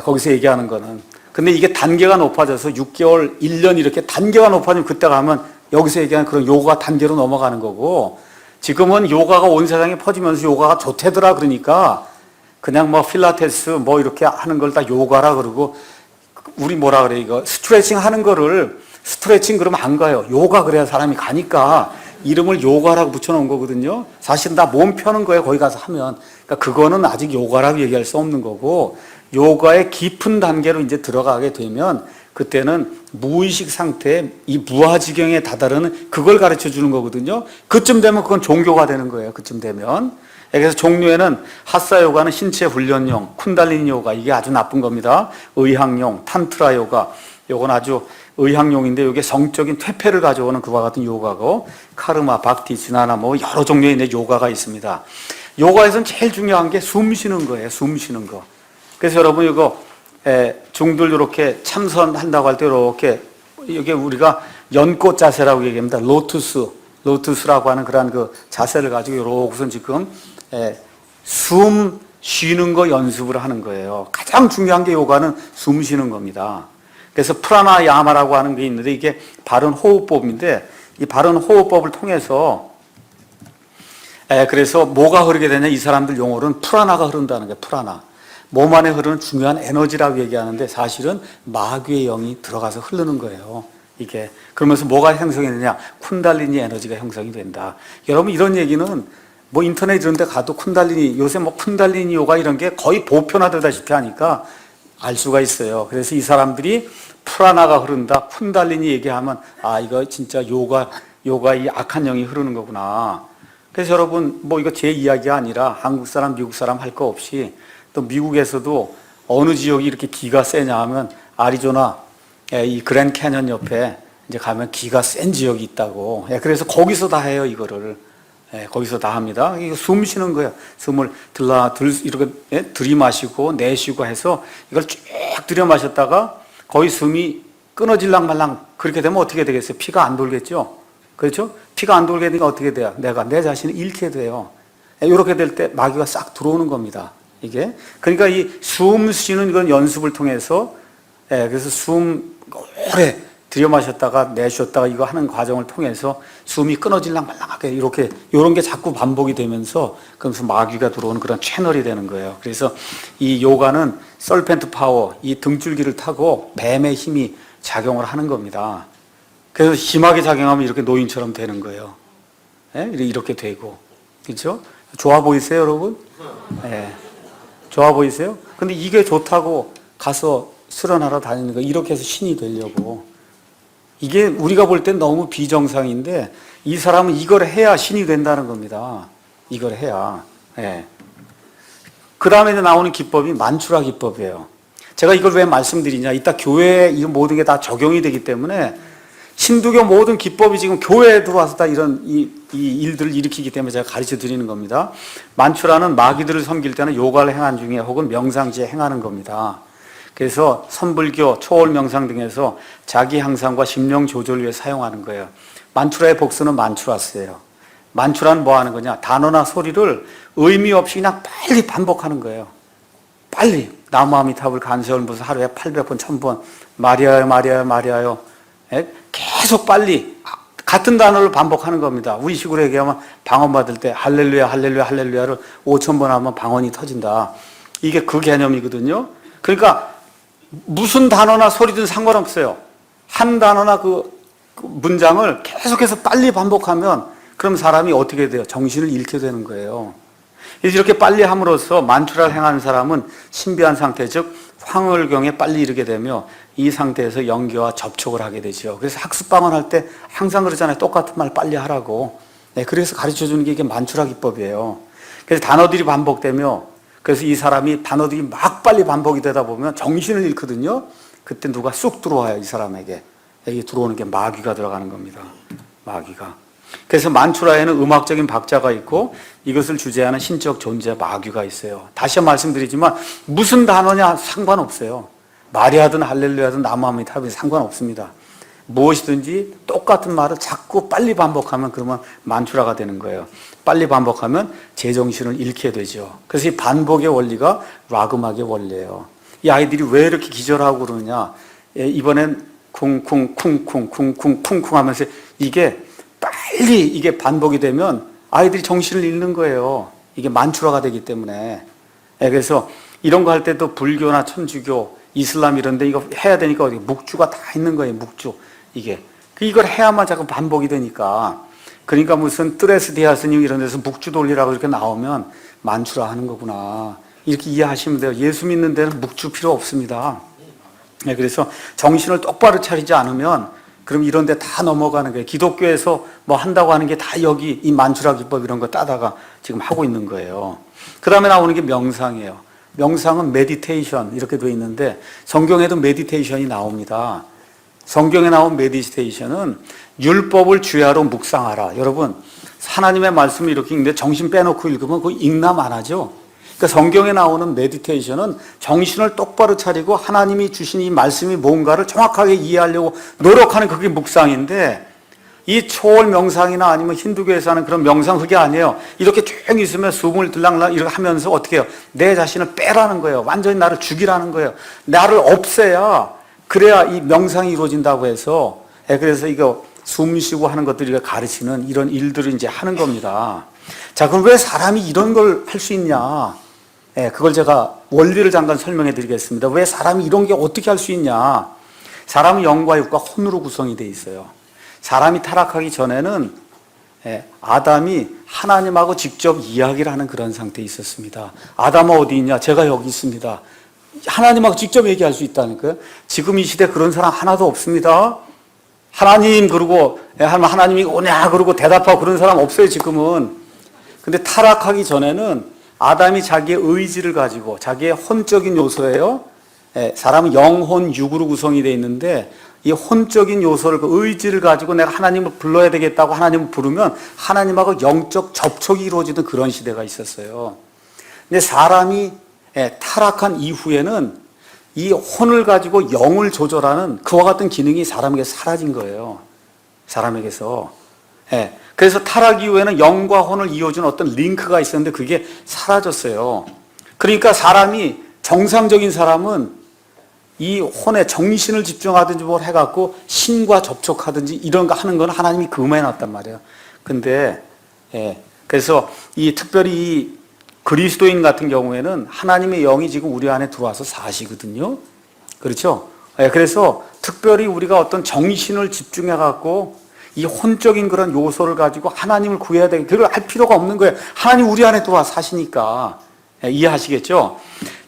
거기서 얘기하는 거는. 근데 이게 단계가 높아져서 6개월, 1년 이렇게 단계가 높아지면 그때 가면 여기서 얘기하는 그런 요가 단계로 넘어가는 거고 지금은 요가가 온 세상에 퍼지면서 요가가 좋대더라 그러니까 그냥 뭐 필라테스 뭐 이렇게 하는 걸 다 요가라 그러고 우리 뭐라 그래 이거 스트레칭 하는 거를 스트레칭 그러면 안 가요. 요가 그래야 사람이 가니까 이름을 요가라고 붙여놓은 거거든요. 사실은 다 몸 펴는 거예요. 거기 가서 하면. 그러니까 그거는 아직 요가라고 얘기할 수 없는 거고 요가의 깊은 단계로 이제 들어가게 되면 그때는 무의식 상태에 이 무아지경에 다다르는 그걸 가르쳐 주는 거거든요. 그쯤 되면 그건 종교가 되는 거예요. 그쯤 되면. 그래서 종류에는 하사 요가는 신체 훈련용, 쿤달리니 요가 이게 아주 나쁜 겁니다. 의학용, 탄트라 요가 요건 아주 의학용인데 이게 성적인 퇴폐를 가져오는 그와 같은 요가고 카르마, 박티, 지나나 뭐 여러 종류의 이제 요가가 있습니다. 요가에서는 제일 중요한 게 숨 쉬는 거예요. 숨 쉬는 거. 그래서 여러분 이거 중들 이렇게 참선한다고 할 때 이렇게 이게 우리가 연꽃 자세라고 얘기합니다. 로투스라고 하는 그런 그 자세를 가지고 이렇게 지금 숨 쉬는 거 연습을 하는 거예요. 가장 중요한 게 요가는 숨 쉬는 겁니다. 그래서 프라나야마라고 하는 게 있는데 이게 바른 호흡법인데 이 바른 호흡법을 통해서 그래서 뭐가 흐르게 되냐 이 사람들 용어로는 프라나가 흐른다는 거예요. 프라나. 몸 안에 흐르는 중요한 에너지라고 얘기하는데 사실은 마귀의 영이 들어가서 흐르는 거예요. 이게 그러면서 뭐가 형성이 되냐 쿤달리니 에너지가 형성이 된다. 여러분 이런 얘기는 뭐 인터넷 이런 데 가도 쿤달리니 요새 뭐 쿤달리니 요가 이런 게 거의 보편화되다시피 하니까 알 수가 있어요. 그래서 이 사람들이 프라나가 흐른다 쿤달리니 얘기하면 아 이거 진짜 요가 이 악한 영이 흐르는 거구나. 그래서 여러분 뭐 이거 제 이야기가 아니라 한국 사람 미국 사람 할 거 없이 또 미국에서도 어느 지역이 이렇게 기가 세냐 하면 아리조나 이 그랜드 캐년 옆에 이제 가면 기가 센 지역이 있다고. 그래서 거기서 다 해요, 이거를. 거기서 다 합니다. 이거 숨 쉬는 거예요. 숨을 이렇게 들이마시고 내쉬고 해서 이걸 쭉 들여마셨다가 거의 숨이 끊어질랑 말랑 그렇게 되면 어떻게 되겠어요? 피가 안 돌겠죠? 그렇죠? 피가 안 돌게 되니까 어떻게 돼요? 내가 내 자신을 잃게 돼요. 이렇게 될 때 마귀가 싹 들어오는 겁니다. 이게. 그러니까 이 숨 쉬는 이건 연습을 통해서 그래서 숨 오래 들여마셨다가 내쉬었다가 이거 하는 과정을 통해서 숨이 끊어질랑 말랑하게 이렇게 이런 게 자꾸 반복이 되면서 그러면서 마귀가 들어오는 그런 채널이 되는 거예요. 그래서 이 요가는 설펜트 파워, 이 등줄기를 타고 뱀의 힘이 작용을 하는 겁니다. 그래서 심하게 작용하면 이렇게 노인처럼 되는 거예요. 이렇게 되고. 그렇죠? 좋아 보이세요, 여러분? 좋아 보이세요? 근데 이게 좋다고 가서 수련하러 다니는 거 이렇게 해서 신이 되려고. 이게 우리가 볼 땐 너무 비정상인데 이 사람은 이걸 해야 신이 된다는 겁니다. 이걸 해야. 그 다음에 나오는 기법이 만추라 기법이에요. 제가 이걸 왜 말씀드리냐. 이따 교회에 이 모든 게 다 적용이 되기 때문에 힌두교 모든 기법이 지금 교회에 들어와서 다 이런 이 일들을 일으키기 때문에 제가 가르쳐 드리는 겁니다. 만추라는 마귀들을 섬길 때는 요가를 행한 중에 혹은 명상지에 행하는 겁니다. 그래서 선불교, 초월 명상 등에서 자기 향상과 심령 조절을 위해 사용하는 거예요. 만추라의 복수는 만추라스예요. 만추라는 뭐 하는 거냐? 단어나 소리를 의미 없이 그냥 빨리 반복하는 거예요. 빨리. 나무아미탑을 간세월무서 하루에 800번, 1000번. 마리아요, 마리아요, 마리아요. 계속 빨리 같은 단어를 반복하는 겁니다. 우리식으로 얘기하면 방언 받을 때 할렐루야, 할렐루야, 할렐루야를 5000번 하면 방언이 터진다. 이게 그 개념이거든요. 그러니까 무슨 단어나 소리든 상관없어요. 한 단어나 그 문장을 계속해서 빨리 반복하면 그럼 사람이 어떻게 돼요? 정신을 잃게 되는 거예요. 그래서 이렇게 빨리 함으로써 만추라를 행하는 사람은 신비한 상태, 즉 황홀경에 빨리 이르게 되며 이 상태에서 영계와 접촉을 하게 되죠. 그래서 학습방언 할 때 항상 그러잖아요. 똑같은 말 빨리 하라고. 네, 그래서 가르쳐주는 게 이게 만추라 기법이에요. 그래서 단어들이 반복되며 그래서 이 사람이 단어들이 막 빨리 반복이 되다 보면 정신을 잃거든요. 그때 누가 쑥 들어와요. 이 사람에게. 여기 들어오는 게 마귀가 들어가는 겁니다. 마귀가. 그래서 만추라에는 음악적인 박자가 있고 이것을 주재하는 신적 존재 마귀가 있어요. 다시 말씀드리지만 무슨 단어냐 상관없어요. 마리아든 할렐루야든 나무아미탑이든 상관없습니다. 무엇이든지 똑같은 말을 자꾸 빨리 반복하면 그러면 만추라가 되는 거예요. 빨리 반복하면 제정신을 잃게 되죠. 그래서 이 반복의 원리가 락음악의 원리예요. 이 아이들이 왜 이렇게 기절하고 그러느냐. 이번엔 쿵쿵 쿵쿵 쿵쿵 쿵쿵 하면서 이게 빨리 이게 반복이 되면 아이들이 정신을 잃는 거예요. 이게 만추라가 되기 때문에. 그래서 이런 거 할 때도 불교나 천주교, 이슬람 이런 데 이거 해야 되니까 어디 묵주가 다 있는 거예요. 묵주. 이게. 이걸 해야만 자꾸 반복이 되니까. 그러니까 무슨 뜨레스 디아스님 이런 데서 묵주 돌리라고 이렇게 나오면 만추라 하는 거구나. 이렇게 이해하시면 돼요. 예수 믿는 데는 묵주 필요 없습니다. 그래서 정신을 똑바로 차리지 않으면 그럼 이런 데 다 넘어가는 거예요. 기독교에서 뭐 한다고 하는 게 다 여기 이 만추라 기법 이런 거 따다가 지금 하고 있는 거예요. 그 다음에 나오는 게 명상이에요. 명상은 메디테이션 이렇게 되어 있는데 성경에도 메디테이션이 나옵니다. 성경에 나온 메디테이션은 율법을 주야로 묵상하라. 여러분 하나님의 말씀을 이렇게 읽는데 정신 빼놓고 읽으면 그거 읽남 안 하죠. 그러니까 성경에 나오는 메디테이션은 정신을 똑바로 차리고 하나님이 주신 이 말씀이 뭔가를 정확하게 이해하려고 노력하는 그게 묵상인데 이 초월 명상이나 아니면 힌두교에서 하는 그런 명상 그게 아니에요. 이렇게 조용히 있으면 숨을 들락날락 이렇게 하면서 어떻게 해요? 내 자신을 빼라는 거예요. 완전히 나를 죽이라는 거예요. 나를 없애야 그래야 이 명상이 이루어진다고 해서 그래서 이거 숨 쉬고 하는 것들이 가르치는 이런 일들을 이제 하는 겁니다. 자, 그럼 왜 사람이 이런 걸 할 수 있냐? 그걸 제가 원리를 잠깐 설명해 드리겠습니다. 왜 사람이 이런 게 어떻게 할 수 있냐? 사람은 영과 육과 혼으로 구성이 되어 있어요. 사람이 타락하기 전에는 아담이 하나님하고 직접 이야기를 하는 그런 상태에 있었습니다. 아담아 어디 있냐? 제가 여기 있습니다. 하나님하고 직접 얘기할 수 있다니까요. 지금 이 시대 그런 사람 하나도 없습니다. 하나님 그러고 하나님이 오냐 그러고 대답하고 그런 사람 없어요 지금은. 근데 타락하기 전에는 아담이 자기의 의지를 가지고 자기의 혼적인 요소예요. 사람은 영혼 육으로 구성이 되어 있는데 이 혼적인 요소를 그 의지를 가지고 내가 하나님을 불러야 되겠다고 하나님을 부르면 하나님하고 영적 접촉이 이루어지는 그런 시대가 있었어요. 근데 사람이 타락한 이후에는 이 혼을 가지고 영을 조절하는 그와 같은 기능이 사람에게 사라진 거예요. 사람에게서. 그래서 타락 이후에는 영과 혼을 이어주는 어떤 링크가 있었는데 그게 사라졌어요. 그러니까 사람이 정상적인 사람은 이 혼에 정신을 집중하든지 뭘 해갖고 신과 접촉하든지 이런 거 하는 건 하나님이 금해놨단 말이에요. 근데 그래서 이 특별히 이 그리스도인 같은 경우에는 하나님의 영이 지금 우리 안에 들어와서 사시거든요. 그렇죠? 그래서 특별히 우리가 어떤 정신을 집중해갖고 이 혼적인 그런 요소를 가지고 하나님을 구해야 되겠다. 그걸 할 필요가 없는 거예요. 하나님 우리 안에 들어와 사시니까. 이해하시겠죠?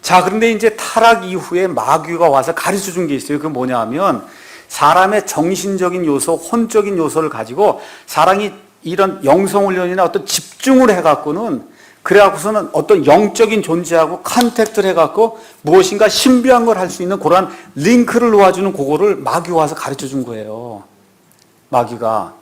자, 그런데 이제 타락 이후에 마귀가 와서 가르쳐 준 게 있어요. 그게 뭐냐 하면 사람의 정신적인 요소, 혼적인 요소를 가지고 사람이 이런 영성훈련이나 어떤 집중을 해갖고는 그래갖고서는 어떤 영적인 존재하고 컨택트를 해갖고 무엇인가 신비한 걸 할 수 있는 그러한 링크를 놓아주는 그거를 마귀가 와서 가르쳐 준 거예요. 마귀가.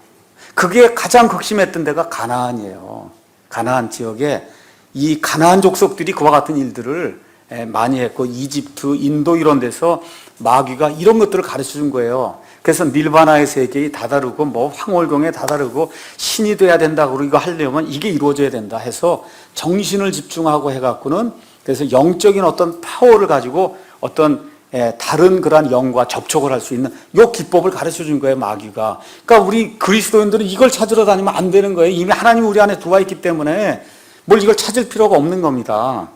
그게 가장 극심했던 데가 가나안이에요. 가나안 지역에 이 가나안 족속들이 그와 같은 일들을 많이 했고, 이집트, 인도 이런 데서 마귀가 이런 것들을 가르쳐 준 거예요. 그래서 닐바나의 세계에 다다르고 뭐 황홀경에 다다르고 신이 돼야 된다, 그리고 이거 하려면 이게 이루어져야 된다 해서 정신을 집중하고 해갖고는, 그래서 영적인 어떤 파워를 가지고 어떤 다른 그러한 영과 접촉을 할 수 있는 요 기법을 가르쳐 준 거예요, 마귀가. 그러니까 우리 그리스도인들은 이걸 찾으러 다니면 안 되는 거예요. 이미 하나님이 우리 안에 들어와 있기 때문에 뭘 이걸 찾을 필요가 없는 겁니다.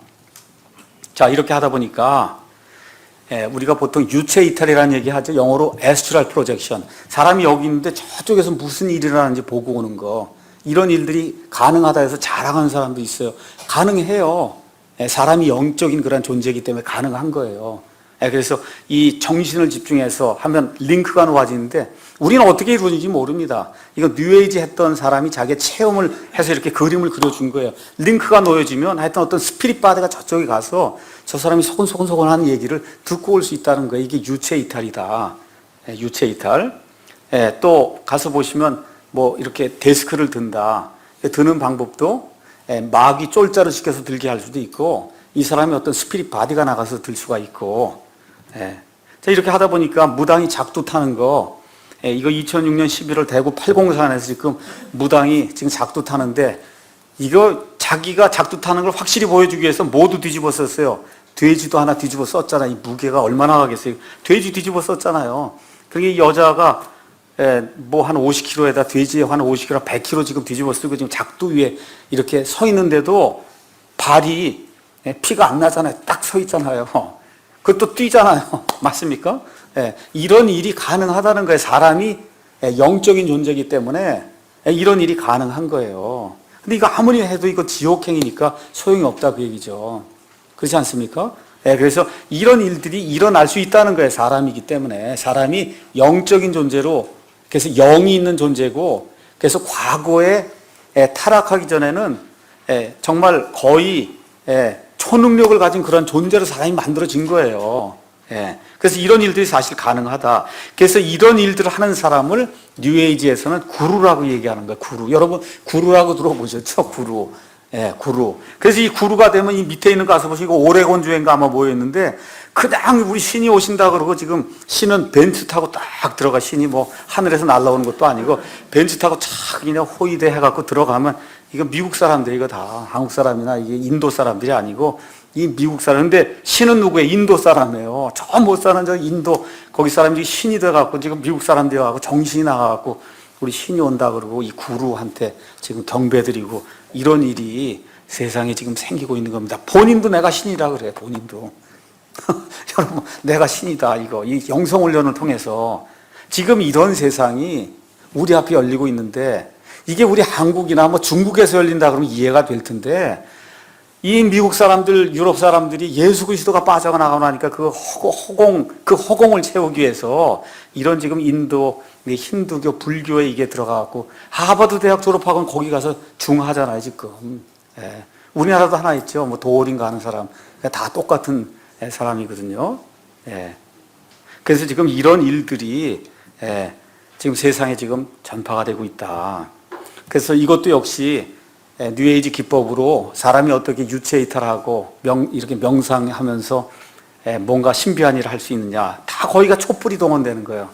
자, 이렇게 하다 보니까 우리가 보통 유체 이탈이라는 얘기 하죠. 영어로 astral projection. 사람이 여기 있는데 저쪽에서 무슨 일이 일어나는지 보고 오는 거. 이런 일들이 가능하다 해서 자랑하는 사람도 있어요. 가능해요. 사람이 영적인 그런 존재이기 때문에 가능한 거예요. 그래서 이 정신을 집중해서 하면 링크가 놓아지는데 우리는 어떻게 이루어지는지 모릅니다. 이거 뉴에이지 했던 사람이 자기의 체험을 해서 이렇게 그림을 그려준 거예요. 링크가 놓여지면 하여튼 어떤 스피릿 바디가 저쪽에 가서 저 사람이 소곤소곤소곤 하는 얘기를 듣고 올 수 있다는 거예요. 이게 유체 이탈이다. 유체 이탈. 또 가서 보시면 뭐 이렇게 데스크를 든다. 드는 방법도 마귀 쫄자를 시켜서 들게 할 수도 있고, 이 사람이 어떤 스피릿 바디가 나가서 들 수가 있고. 자, 이렇게 하다 보니까 무당이 작두 타는 거, 이거 2006년 11월 대구 팔공산에서 지금 무당이 지금 작두 타는데, 이거 자기가 작두 타는 걸 확실히 보여주기 위해서 모두 뒤집어 썼어요. 돼지도 하나 뒤집어 썼잖아요. 이 무게가 얼마나 가겠어요. 돼지 뒤집어 썼잖아요. 그게 여자가 뭐 한 50kg에다 돼지에 한 50kg, 100kg 지금 뒤집어 쓰고 지금 작두 위에 이렇게 서 있는데도 발이 피가 안 나잖아요. 딱 서 있잖아요. 그것도 뛰잖아요. 맞습니까? 이런 일이 가능하다는 거예요. 사람이 영적인 존재이기 때문에 이런 일이 가능한 거예요. 근데 이거 아무리 해도 이거 지옥행이니까 소용이 없다, 그 얘기죠. 그렇지 않습니까? 그래서 이런 일들이 일어날 수 있다는 거예요. 사람이기 때문에. 사람이 영적인 존재로, 그래서 영이 있는 존재고, 그래서 과거에 타락하기 전에는 정말 거의 초능력을 가진 그런 존재로 사람이 만들어진 거예요. 그래서 이런 일들이 사실 가능하다. 그래서 이런 일들을 하는 사람을 뉴에이지에서는 구루라고 얘기하는 거예요. 구루. 여러분 구루라고 들어보셨죠? 구루. 구루. 그래서 이 구루가 되면 이 밑에 있는 거 가서 보시고 오레곤 주인가 아마 모였는데, 그냥 우리 신이 오신다 그러고, 지금 신은 벤츠 타고 딱 들어가. 신이 뭐 하늘에서 날아오는 것도 아니고 벤츠 타고 착 그냥 호위대 해갖고 들어가면, 이거 미국 사람들, 이거 다 한국 사람이나 이게 인도 사람들이 아니고 이 미국 사람. 근데 신은 누구예요? 인도 사람이에요. 저 못 사는 저 인도 거기 사람들이 신이 돼갖고 지금 미국 사람들이 와갖고 정신이 나가갖고 우리 신이 온다 그러고 이 구루한테 지금 경배드리고, 이런 일이 세상에 지금 생기고 있는 겁니다. 본인도 내가 신이라 그래요. 본인도. 여러분, 내가 신이다. 이거 이 영성훈련을 통해서 지금 이런 세상이 우리 앞에 열리고 있는데, 이게 우리 한국이나 뭐 중국에서 열린다 그러면 이해가 될 텐데, 이 미국 사람들, 유럽 사람들이 예수 그리스도가 빠져나가고 나니까 그 허공을 채우기 위해서 이런 지금 인도, 힌두교, 불교에 이게 들어가갖고 하버드 대학 졸업하고는 거기 가서 중하잖아요, 지금. 우리나라도 하나 있죠. 뭐 도어린가 하는 사람. 다 똑같은 사람이거든요. 그래서 지금 이런 일들이 지금 세상에 지금 전파가 되고 있다. 그래서 이것도 역시 뉴에이지 기법으로 사람이 어떻게 유체 이탈하고 이렇게 명상하면서 뭔가 신비한 일을 할 수 있느냐, 다 거기가 촛불이 동원되는 거예요.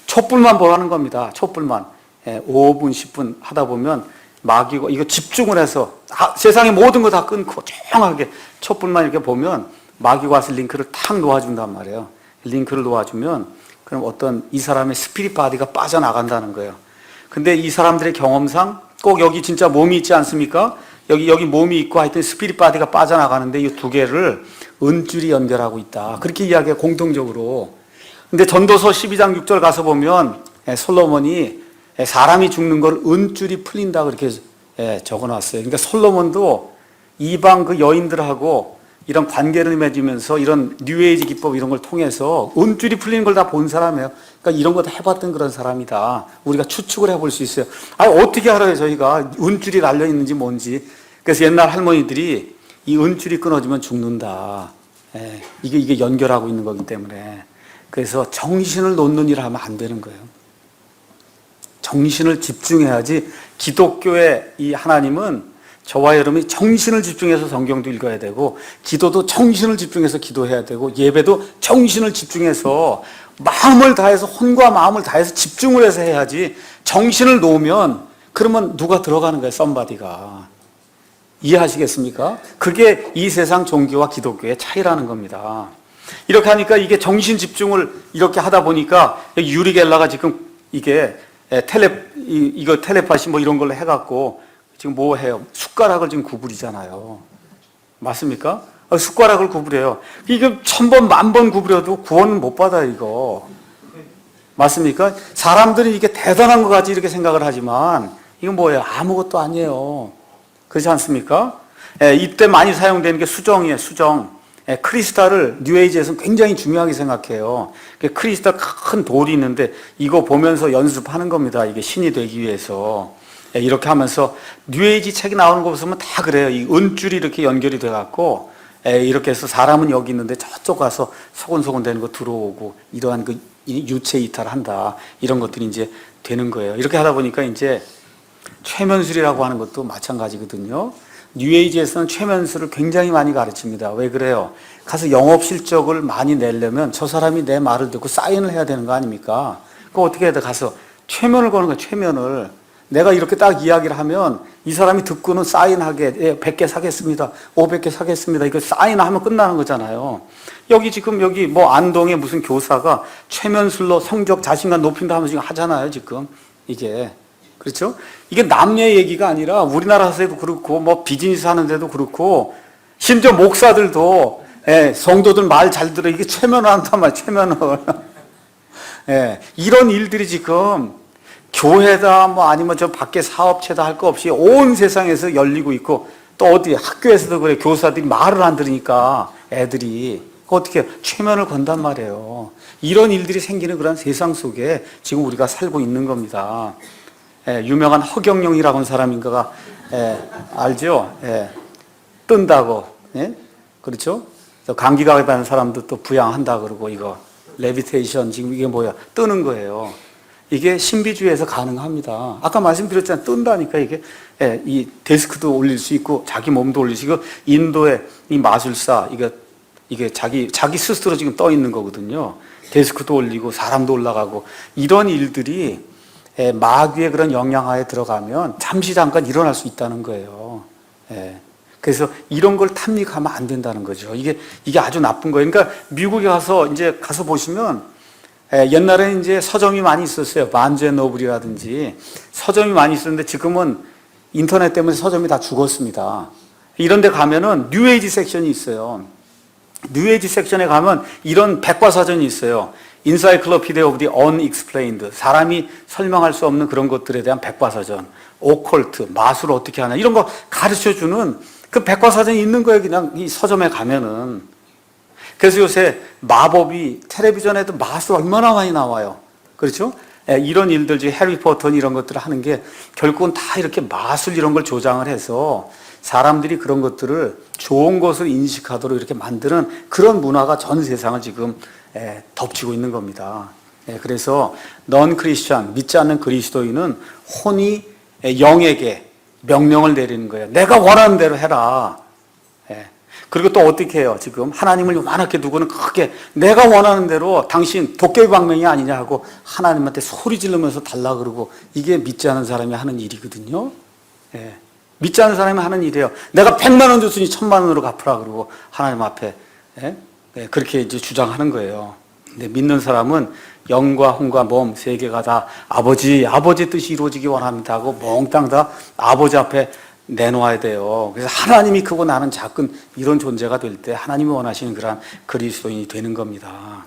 촛불만 보라는 겁니다. 촛불만. 5분, 10분 하다 보면 마귀가 이거 집중을 해서 세상의 모든 거 다 끊고 조용하게 촛불만 이렇게 보면 마귀가 와서 링크를 탁 놓아준단 말이에요. 링크를 놓아주면 그럼 어떤 이 사람의 스피릿 바디가 빠져나간다는 거예요. 근데 이 사람들의 경험상 꼭 여기 진짜 몸이 있지 않습니까? 여기 몸이 있고 하여튼 스피릿 바디가 빠져나가는데 이 두 개를 은줄이 연결하고 있다. 그렇게 이야기해, 공통적으로. 근데 전도서 12장 6절 가서 보면 솔로몬이 사람이 죽는 걸 은줄이 풀린다 그렇게 적어놨어요. 그러니까 솔로몬도 이방 그 여인들하고 이런 관계를 맺으면서 이런 뉴에이지 기법 이런 걸 통해서 은줄이 풀리는 걸 다 본 사람이에요. 그러니까 이런 거 다 해봤던 그런 사람이다. 우리가 추측을 해볼 수 있어요. 아니 어떻게 알아요 저희가 은줄이 달려 있는지 뭔지. 그래서 옛날 할머니들이 이 은줄이 끊어지면 죽는다. 이게 연결하고 있는 거기 때문에. 그래서 정신을 놓는 일을 하면 안 되는 거예요. 정신을 집중해야지. 기독교의 이 하나님은 저와 여러분이 정신을 집중해서 성경도 읽어야 되고, 기도도 정신을 집중해서 기도해야 되고, 예배도 정신을 집중해서 마음을 다해서, 혼과 마음을 다해서 집중을 해서 해야지. 정신을 놓으면 그러면 누가 들어가는 거예요? 썸바디가. 이해하시겠습니까? 그게 이 세상 종교와 기독교의 차이라는 겁니다. 이렇게 하니까 이게 정신 집중을 이렇게 하다 보니까 유리 겔라가 지금 이게 이거 텔레파시 뭐 이런 걸로 해갖고 지금 뭐 해요? 숟가락을 지금 구부리잖아요. 맞습니까? 숟가락을 구부려요. 이거 1000번, 10,000번 구부려도 구원은 못 받아요, 이거. 맞습니까? 사람들이 이게 대단한 것 같이 이렇게 생각을 하지만 이건 뭐예요? 아무것도 아니에요. 그렇지 않습니까? 이때 많이 사용되는 게 수정이에요, 수정. 크리스탈을 뉴에이지에서는 굉장히 중요하게 생각해요. 크리스탈 큰 돌이 있는데 이거 보면서 연습하는 겁니다. 이게 신이 되기 위해서. 이렇게 하면서 뉴에이지 책이 나오는 거 보면 다 그래요. 이 은줄이 이렇게 연결이 돼갖고 이렇게 해서 사람은 여기 있는데 저쪽 가서 소곤소곤 되는 거 들어오고 이러한 그 유체 이탈을 한다. 이런 것들이 이제 되는 거예요. 이렇게 하다 보니까 이제 최면술이라고 하는 것도 마찬가지거든요. 뉴에이지에서는 최면술을 굉장히 많이 가르칩니다. 왜 그래요? 가서 영업 실적을 많이 내려면 저 사람이 내 말을 듣고 사인을 해야 되는 거 아닙니까? 그거 어떻게 해야 돼? 가서 최면을 거는 거야, 최면을. 내가 이렇게 딱 이야기를 하면 이 사람이 듣고는 사인하게, 100개 사겠습니다. 500개 사겠습니다. 이거 사인하면 끝나는 거잖아요. 여기 뭐 안동의 무슨 교사가 최면술로 성적 자신감 높인다 하면서 지금 하잖아요, 지금. 이게. 그렇죠? 이게 남녀의 얘기가 아니라 우리나라에서도 그렇고 뭐 비즈니스 하는데도 그렇고 심지어 목사들도 성도들 말 잘 들어 이게 최면을 한단 말이에요. 최면을. 이런 일들이 지금 교회다 뭐 아니면 저 밖에 사업체다 할 거 없이 온 세상에서 열리고 있고 또 어디 학교에서도 그래. 교사들이 말을 안 들으니까 애들이 어떻게 최면을 건단 말이에요. 이런 일들이 생기는 그런 세상 속에 지금 우리가 살고 있는 겁니다. 유명한 허경영이라고 하는 사람인가가 알죠? 뜬다고. 그렇죠? 감기가 가는 사람도 또 부양한다 그러고 이거 레비테이션 지금 이게 뭐야? 뜨는 거예요. 이게 신비주의에서 가능합니다. 아까 말씀드렸잖아요. 뜬다니까 이게 이 데스크도 올릴 수 있고 자기 몸도 올릴 수 있고 인도의 이 마술사 이게 자기 스스로 지금 떠 있는 거거든요. 데스크도 올리고 사람도 올라가고 이런 일들이 마귀의 그런 영향하에 들어가면 잠깐 일어날 수 있다는 거예요. 그래서 이런 걸 탐닉하면 안 된다는 거죠. 이게 아주 나쁜 거예요. 그러니까 미국에 가서 보시면 옛날에는 이제 서점이 많이 있었어요. 반제 노블이라든지 서점이 많이 있었는데 지금은 인터넷 때문에 서점이 다 죽었습니다. 이런 데 가면은 뉴에이지 섹션이 있어요. 뉴에이지 섹션에 가면 이런 백과사전이 있어요. Encyclopedia of the Unexplained. 사람이 설명할 수 없는 그런 것들에 대한 백과사전. 오컬트, 마술 어떻게 하나 이런 거 가르쳐주는 그 백과사전이 있는 거예요. 그냥 이 서점에 가면은. 그래서 요새 마법이 텔레비전에도 마술 얼마나 많이 나와요. 그렇죠? 이런 일들 중에 해리포터 이런 것들을 하는 게 결국은 다 이렇게 마술 이런 걸 조장을 해서 사람들이 그런 것들을 좋은 것을 인식하도록 이렇게 만드는 그런 문화가 전 세상을 지금 덮치고 있는 겁니다. 그래서 넌 크리스천, 믿지 않는 그리스도인은 혼이 영에게 명령을 내리는 거예요. 내가 원하는 대로 해라. 그리고 또 어떻게 해요? 지금 하나님을 요만하게 두고는 크게 내가 원하는 대로 당신 도깨비 방맹이 아니냐 하고 하나님한테 소리 지르면서 달라 그러고 이게 믿지 않는 사람이 하는 일이거든요. 믿지 않는 사람이 하는 일이에요. 내가 100만 원 줬으니 1000만 원으로 갚으라 그러고 하나님 앞에 그렇게 이제 주장하는 거예요. 근데 믿는 사람은 영과 혼과 몸 세 개가 다 아버지 뜻이 이루어지기 원합니다 하고 몽땅 다 아버지 앞에 내놓아야 돼요. 그래서 하나님이 크고 나는 작은 이런 존재가 될 때 하나님이 원하시는 그런 그리스도인이 되는 겁니다.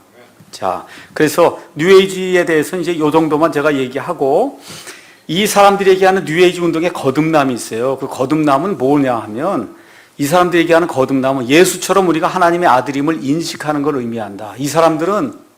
자, 그래서 뉴에이지에 대해서는 이제 요 정도만 제가 얘기하고 이 사람들이 얘기하는 뉴에이지 운동의 거듭남이 있어요. 그 거듭남은 뭐냐 하면 이 사람들이 얘기하는 거듭남은 예수처럼 우리가 하나님의 아들임을 인식하는 걸 의미한다. 이 사람들은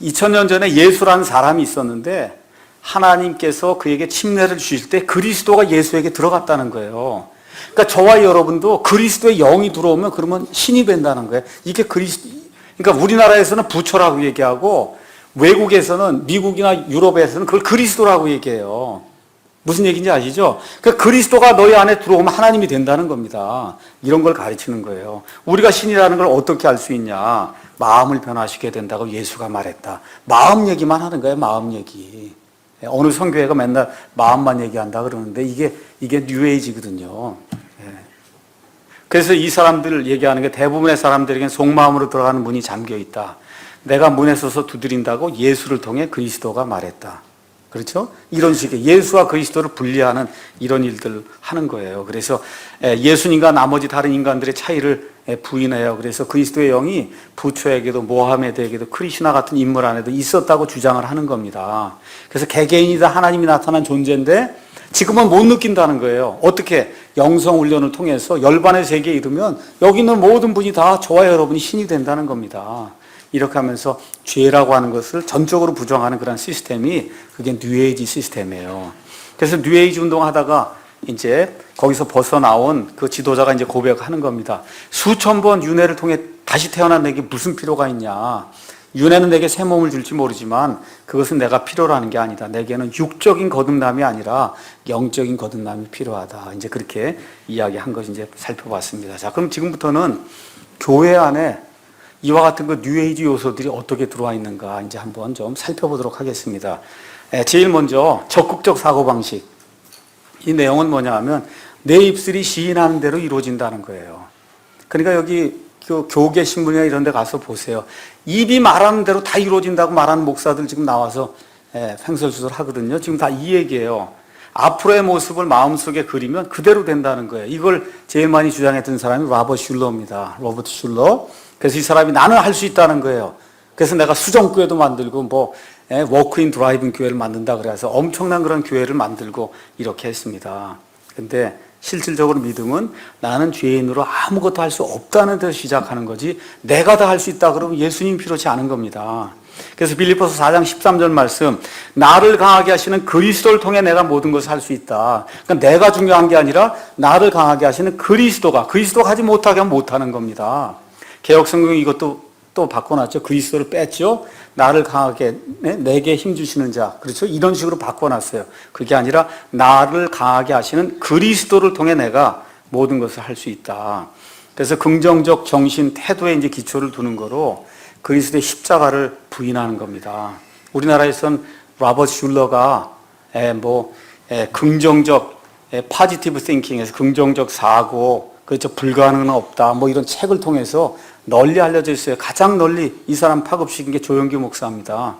2000년 전에 예수라는 사람이 있었는데 하나님께서 그에게 침례를 주실 때 그리스도가 예수에게 들어갔다는 거예요. 그러니까 저와 여러분도 그리스도의 영이 들어오면 그러면 신이 된다는 거예요. 이게 그러니까 우리나라에서는 부처라고 얘기하고 외국에서는 미국이나 유럽에서는 그걸 그리스도라고 얘기해요. 무슨 얘기인지 아시죠? 그러니까 그리스도가 너희 안에 들어오면 하나님이 된다는 겁니다. 이런 걸 가르치는 거예요. 우리가 신이라는 걸 어떻게 알 수 있냐? 마음을 변화시켜야 된다고 예수가 말했다. 마음 얘기만 하는 거예요. 마음 얘기. 어느 선교회가 맨날 마음만 얘기한다 그러는데 이게 뉴에이지거든요. 그래서 이 사람들 얘기하는 게 대부분의 사람들에게는 속마음으로 들어가는 문이 잠겨 있다. 내가 문에 서서 두드린다고 예수를 통해 그리스도가 말했다. 그렇죠? 이런 식의 예수와 그리스도를 분리하는 이런 일들을 하는 거예요. 그래서 예수님과 나머지 다른 인간들의 차이를 부인해요. 그래서 그리스도의 영이 부처에게도 모하메드에게도 크리슈나 같은 인물 안에도 있었다고 주장을 하는 겁니다. 그래서 개개인이 다 하나님이 나타난 존재인데 지금은 못 느낀다는 거예요. 어떻게? 영성 훈련을 통해서 열반의 세계에 이르면 여기 있는 모든 분이 다 저와 여러분이 신이 된다는 겁니다. 이렇게 하면서 죄라고 하는 것을 전적으로 부정하는 그런 시스템이 그게 뉴에이지 시스템이에요. 그래서 뉴에이지 운동하다가 이제 거기서 벗어나온 그 지도자가 이제 고백하는 겁니다. 수천 번 윤회를 통해 다시 태어난 내게 무슨 필요가 있냐. 윤회는 내게 새 몸을 줄지 모르지만 그것은 내가 필요로 하는 게 아니다. 내게는 육적인 거듭남이 아니라 영적인 거듭남이 필요하다. 이제 그렇게 이야기한 것을 이제 살펴봤습니다. 자, 그럼 지금부터는 교회 안에 이와 같은 그 뉴에이지 요소들이 어떻게 들어와 있는가 이제 한번 좀 살펴보도록 하겠습니다. 제일 먼저 적극적 사고방식. 이 내용은 뭐냐 하면 내 입술이 시인하는 대로 이루어진다는 거예요. 그러니까 여기 그 교계 신문이나 이런 데 가서 보세요. 입이 말하는 대로 다 이루어진다고 말하는 목사들 지금 나와서 횡설수설 하거든요. 지금 다 이 얘기예요. 앞으로의 모습을 마음속에 그리면 그대로 된다는 거예요. 이걸 제일 많이 주장했던 사람이 로버트 슐러입니다. 로버트 슐러. 그래서 이 사람이 나는 할 수 있다는 거예요. 그래서 내가 수정교회도 만들고 워크인 드라이빙 교회를 만든다 그래서 엄청난 그런 교회를 만들고 이렇게 했습니다. 근데 실질적으로 믿음은 나는 죄인으로 아무것도 할 수 없다는 데서 시작하는 거지 내가 다 할 수 있다 그러면 예수님 필요치 않은 겁니다. 그래서 빌립보서 4장 13절 말씀 나를 강하게 하시는 그리스도를 통해 내가 모든 것을 할 수 있다. 그러니까 내가 중요한 게 아니라 나를 강하게 하시는 그리스도가 하지 못하게 하면 못하는 겁니다. 개혁성경이 이것도 또 바꿔놨죠. 그리스도를 뺐죠. 나를 강하게 내게 힘주시는 자. 그렇죠. 이런 식으로 바꿔놨어요. 그게 아니라 나를 강하게 하시는 그리스도를 통해 내가 모든 것을 할 수 있다. 그래서 긍정적 정신 태도에 이제 기초를 두는 거로 그리스도의 십자가를 부인하는 겁니다. 우리나라에선 로버트 슐러가 긍정적 파지티브 띵킹에서 긍정적 사고 그렇죠. 불가능은 없다. 이런 책을 통해서 널리 알려져 있어요. 가장 널리 이 사람 파급시킨 게 조영기 목사입니다.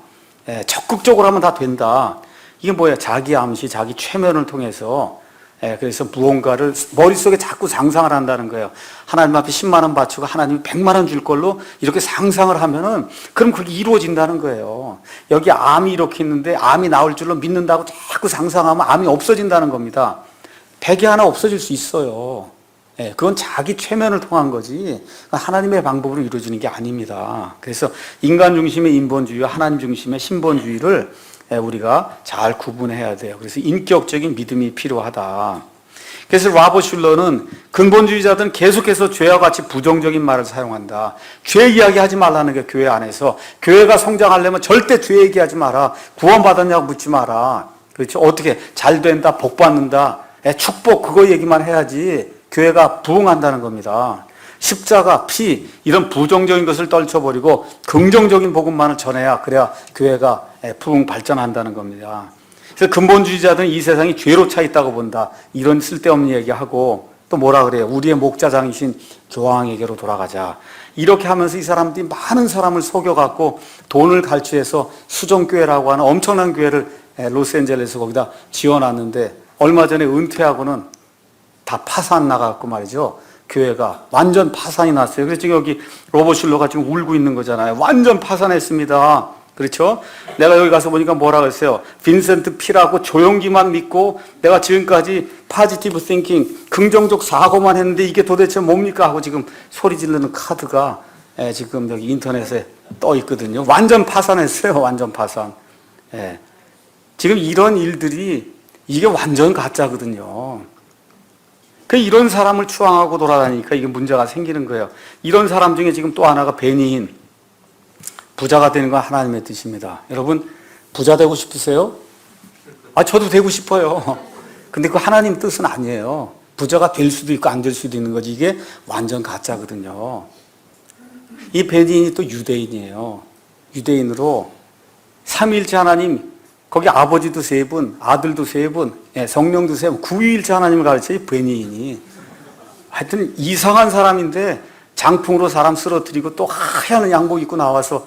적극적으로 하면 다 된다. 이게 뭐예요? 자기 암시, 자기 최면을 통해서 그래서 무언가를 머릿속에 자꾸 상상을 한다는 거예요. 하나님 앞에 10만 원 바치고 하나님이 100만 원 줄 걸로 이렇게 상상을 하면은 그럼 그게 이루어진다는 거예요. 여기 암이 이렇게 있는데 암이 나올 줄로 믿는다고 자꾸 상상하면 암이 없어진다는 겁니다. 백이 하나 없어질 수 있어요. 그건 자기 최면을 통한 거지 하나님의 방법으로 이루어지는 게 아닙니다. 그래서 인간 중심의 인본주의와 하나님 중심의 신본주의를 우리가 잘 구분해야 돼요. 그래서 인격적인 믿음이 필요하다. 그래서 로버트 슐러는 근본주의자들은 계속해서 죄와 같이 부정적인 말을 사용한다. 죄 이야기하지 말라는 게 교회 안에서. 교회가 성장하려면 절대 죄 얘기하지 마라. 구원받았냐고 묻지 마라. 그렇죠? 어떻게 잘 된다, 복 받는다, 축복 그거 얘기만 해야지 교회가 부흥한다는 겁니다. 십자가, 피 이런 부정적인 것을 떨쳐버리고 긍정적인 복음만을 전해야 그래야 교회가 부흥 발전한다는 겁니다. 그래서 근본주의자들은 이 세상이 죄로 차 있다고 본다. 이런 쓸데없는 얘기하고 또 뭐라 그래요? 우리의 목자장이신 교황에게로 돌아가자. 이렇게 하면서 이 사람들이 많은 사람을 속여갖고 돈을 갈취해서 수정교회라고 하는 엄청난 교회를 로스앤젤레스 거기다 지어놨는데 얼마 전에 은퇴하고는 다 파산 나갔고 말이죠. 교회가 완전 파산이 났어요. 그래서 지금 여기 로버트 슐러가 지금 울고 있는 거잖아요. 완전 파산했습니다. 그렇죠? 내가 여기 가서 보니까 뭐라 그랬어요? 빈센트 피라고 조용기만 믿고 내가 지금까지 파지티브 띵킹, 긍정적 사고만 했는데 이게 도대체 뭡니까? 하고 지금 소리 지르는 카드가 지금 여기 인터넷에 떠 있거든요. 완전 파산했어요. 완전 파산. 지금 이런 일들이 이게 완전 가짜거든요. 이런 사람을 추앙하고 돌아다니니까 이게 문제가 생기는 거예요. 이런 사람 중에 지금 또 하나가 베니인, 부자가 되는 건 하나님의 뜻입니다. 여러분, 부자 되고 싶으세요? 저도 되고 싶어요. 근데 그 하나님 뜻은 아니에요. 부자가 될 수도 있고 안 될 수도 있는 거지. 이게 완전 가짜거든요. 이 베니인이 또 유대인이에요. 유대인으로 삼위일체 하나님, 거기 아버지도 세 분, 아들도 세 분, 성령도 세 분, 구위일체 하나님을 가르쳐요, 베니인이. 하여튼 이상한 사람인데 장풍으로 사람 쓰러뜨리고 또 하얀 양복 입고 나와서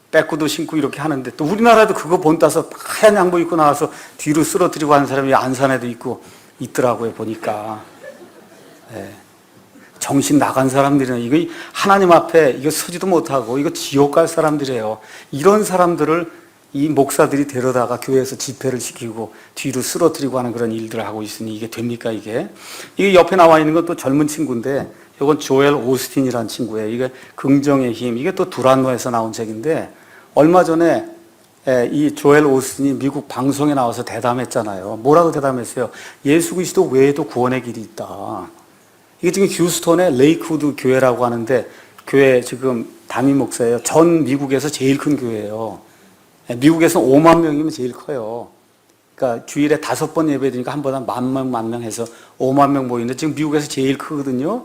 빼꾸도 신고 이렇게 하는데, 또 우리나라도 그거 본따서 하얀 양복 입고 나와서 뒤로 쓰러뜨리고 하는 사람이 안산에도 있고 있더라고요, 보니까. 정신 나간 사람들이나 이거 하나님 앞에 이거 서지도 못하고 이거 지옥 갈 사람들이에요. 이런 사람들을 이 목사들이 데려다가 교회에서 집회를 시키고 뒤로 쓰러뜨리고 하는 그런 일들을 하고 있으니 이게 됩니까, 이게? 이게 옆에 나와 있는 건 또 젊은 친구인데, 이건 조엘 오스틴이라는 친구예요. 이게 긍정의 힘, 이게 또 두란노에서 나온 책인데, 얼마 전에 이 조엘 오스틴이 미국 방송에 나와서 대담했잖아요. 뭐라고 대담했어요? 예수 그리스도 외에도 구원의 길이 있다. 이게 지금 휴스턴의 레이크우드 교회라고 하는데, 교회 지금 담임 목사예요. 전 미국에서 제일 큰 교회예요. 미국에서 5만 명이면 제일 커요. 그러니까 주일에 5번 예배드리니까 한 번에 10,000명 해서 5만 명 모이는데 지금 미국에서 제일 크거든요.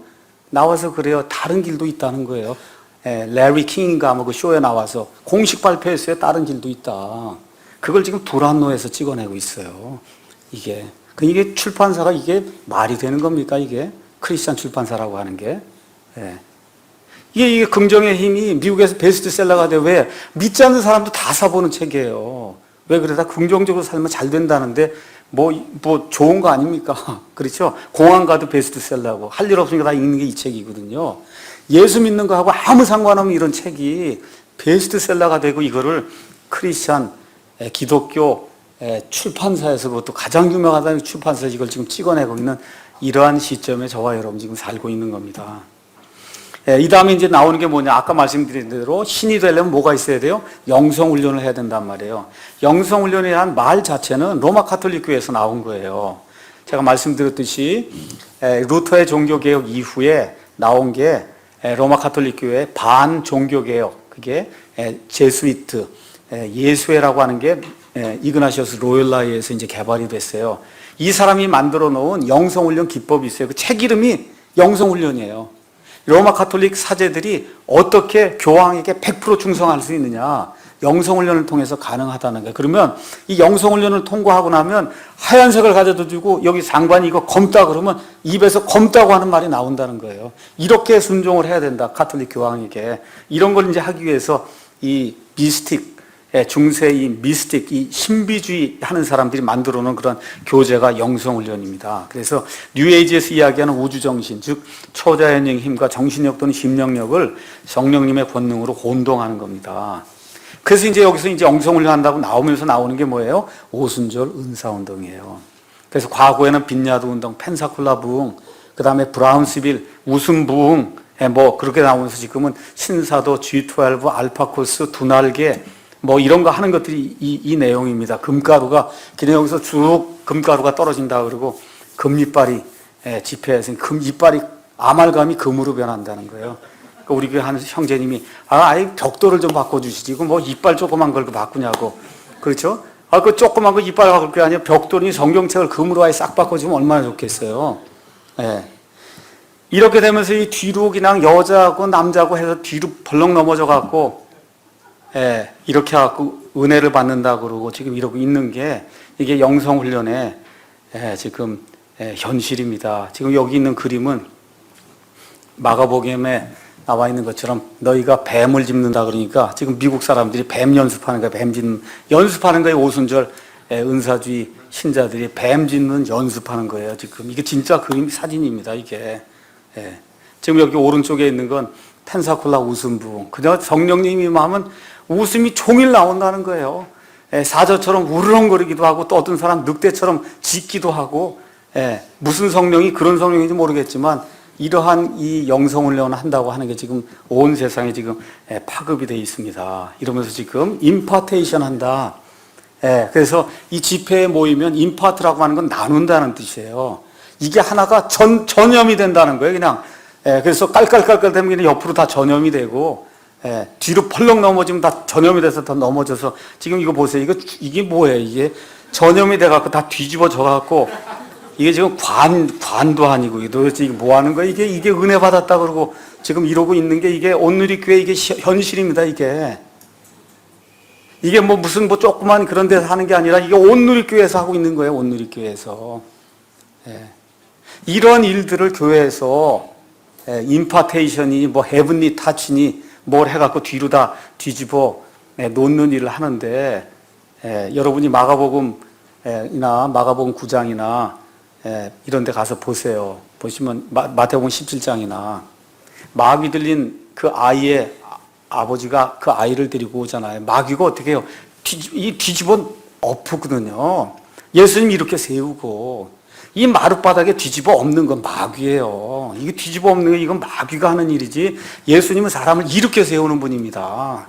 나와서 그래요. 다른 길도 있다는 거예요. 레리 킹인가 뭐 그 쇼에 나와서 공식 발표했어요. 다른 길도 있다. 그걸 지금 두란노에서 찍어내고 있어요. 이게 출판사가 이게 말이 되는 겁니까? 이게 크리스찬 출판사라고 하는 게. 이게 긍정의 힘이 미국에서 베스트셀러가 돼. 왜? 믿지 않는 사람도 다 사보는 책이에요. 왜 그래? 다 긍정적으로 살면 잘 된다는데 뭐 좋은 거 아닙니까? 그렇죠? 공항 가도 베스트셀러고 할 일 없으니까 다 읽는 게 이 책이거든요. 예수 믿는 거하고 아무 상관없는 이런 책이 베스트셀러가 되고 이거를 크리스찬 기독교 출판사에서 그것도 가장 유명하다는 출판사에서 이걸 지금 찍어내고 있는 이러한 시점에 저와 여러분 지금 살고 있는 겁니다. 이 다음에 이제 나오는 게 뭐냐. 아까 말씀드린 대로 신이 되려면 뭐가 있어야 돼요? 영성훈련을 해야 된단 말이에요. 영성훈련이라는 말 자체는 로마 가톨릭 교회에서 나온 거예요. 제가 말씀드렸듯이 루터의 종교개혁 이후에 나온 게 로마 가톨릭 교회의 반종교개혁, 그게 제수이트, 예수회라고 하는 게 이그나시오스 로열라에서 이제 개발이 됐어요. 이 사람이 만들어 놓은 영성훈련 기법이 있어요. 그 책 이름이 영성훈련이에요. 로마 가톨릭 사제들이 어떻게 교황에게 100% 충성할 수 있느냐. 영성훈련을 통해서 가능하다는 거예요. 그러면 이 영성훈련을 통과하고 나면 하얀색을 가져다 주고 여기 장관이 이거 검다 그러면 입에서 검다고 하는 말이 나온다는 거예요. 이렇게 순종을 해야 된다. 가톨릭 교황에게. 이런 걸 이제 하기 위해서 이 미스틱, 중세의 미스틱, 이 신비주의 하는 사람들이 만들어 놓은 그런 교제가 영성훈련입니다. 그래서 뉴에이지에서 이야기하는 우주정신, 즉 초자연적 힘과 정신력 또는 심령력을 성령님의 권능으로 혼동하는 겁니다. 그래서 이제 여기서 이제 영성훈련 한다고 나오면서 나오는 게 뭐예요? 오순절 은사운동이에요. 그래서 과거에는 빈야드 운동, 펜사콜라 부흥, 그 다음에 브라운스빌 웃음 부흥, 뭐 그렇게 나오면서 지금은 신사도, G12, 알파코스, 두날개, 뭐 이런 거 하는 것들이 이 내용입니다. 금가루가 그냥 여기서 쭉 금가루가 떨어진다 그러고 금이빨이 집회에서 금이빨이 아말감이 금으로 변한다는 거예요. 그러니까 우리 교회 한 형제님이 아예 벽돌을 좀 바꿔주시지 뭐 이빨 조그만 걸 바꾸냐고. 그렇죠? 그 조그만 거 이빨 바꿀 게 아니라 벽돌이 성경책을 금으로 아예 싹 바꿔주면 얼마나 좋겠어요. 이렇게 되면서 이 뒤로 그냥 여자고 남자고 해서 뒤로 벌렁 넘어져 갖고 이렇게 해갖고 은혜를 받는다 그러고 지금 이러고 있는 게 이게 영성훈련의 지금 현실입니다. 지금 여기 있는 그림은 마가복음에 나와 있는 것처럼 너희가 뱀을 짚는다 그러니까 지금 미국 사람들이 뱀 연습하는 거예요. 뱀 짚는, 연습하는 거예요. 오순절 은사주의 신자들이 뱀 짚는 연습하는 거예요. 지금 이게 진짜 그림 사진입니다. 이게 지금 여기 오른쪽에 있는 건 펜사콜라 웃음 부흥. 그냥 성령님이 임하면 웃음이 종일 나온다는 거예요. 사자처럼 우르렁거리기도 하고 또 어떤 사람 늑대처럼 짖기도 하고 무슨 성령이 그런 성령인지 모르겠지만 이러한 이 영성훈련을 한다고 하는 게 지금 온 세상에 지금 파급이 되어 있습니다. 이러면서 지금 임파테이션 한다. 그래서 이 집회에 모이면 임파트라고 하는 건 나눈다는 뜻이에요. 이게 하나가 전염이 된다는 거예요. 그냥 그래서 깔깔깔깔 되면 그냥 옆으로 다 전염이 되고 뒤로 펄럭 넘어지면 다 전염이 돼서 더 넘어져서 지금 이거 보세요. 이게 뭐예요? 이게 전염이 돼갖고 다 뒤집어져 갖고 이게 지금 관도 아니고 도대체 이게 뭐 하는 거야? 이게 은혜 받았다 그러고 지금 이러고 있는 게 이게 온누리교회 이게 현실입니다. 이게 뭐 무슨 뭐 조그만 그런 데서 하는 게 아니라 이게 온누리교회에서 하고 있는 거예요. 온누리교회에서. 이런 일들을 교회에서 임파테이션이 뭐 헤븐리 타치니 뭘 해갖고 뒤로 다 뒤집어 놓는 일을 하는데 여러분이 마가복음이나 마가복음 9장이나 이런 데 가서 보세요. 보시면 마태복음 17장이나 마귀 들린 그 아이의 아버지가 그 아이를 데리고 오잖아요. 마귀가 어떻게 해요? 뒤집어 엎거든요. 예수님이 이렇게 세우고 이 마룻바닥에 뒤집어 엎는 건 마귀예요. 이게 뒤집어 엎는 건 이건 마귀가 하는 일이지 예수님은 사람을 이렇게 세우는 분입니다.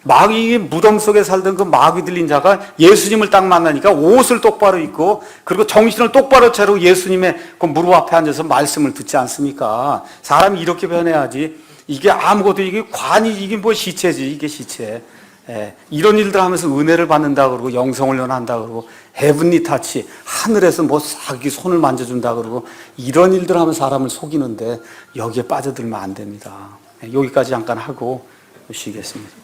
마귀 무덤 속에 살던 그 마귀 들린 자가 예수님을 딱 만나니까 옷을 똑바로 입고 그리고 정신을 똑바로 차리고 예수님의 그 무릎 앞에 앉아서 말씀을 듣지 않습니까? 사람이 이렇게 변해야지 이게 아무것도 이게 뭐 시체지 이게 시체. 이런 일들 하면서 은혜를 받는다 그러고 영성을 연한다 그러고 헤븐리 타치 하늘에서 뭐 싹 손을 만져준다 그러고 이런 일들 하면 사람을 속이는데 여기에 빠져들면 안 됩니다. 여기까지 잠깐 하고 쉬겠습니다.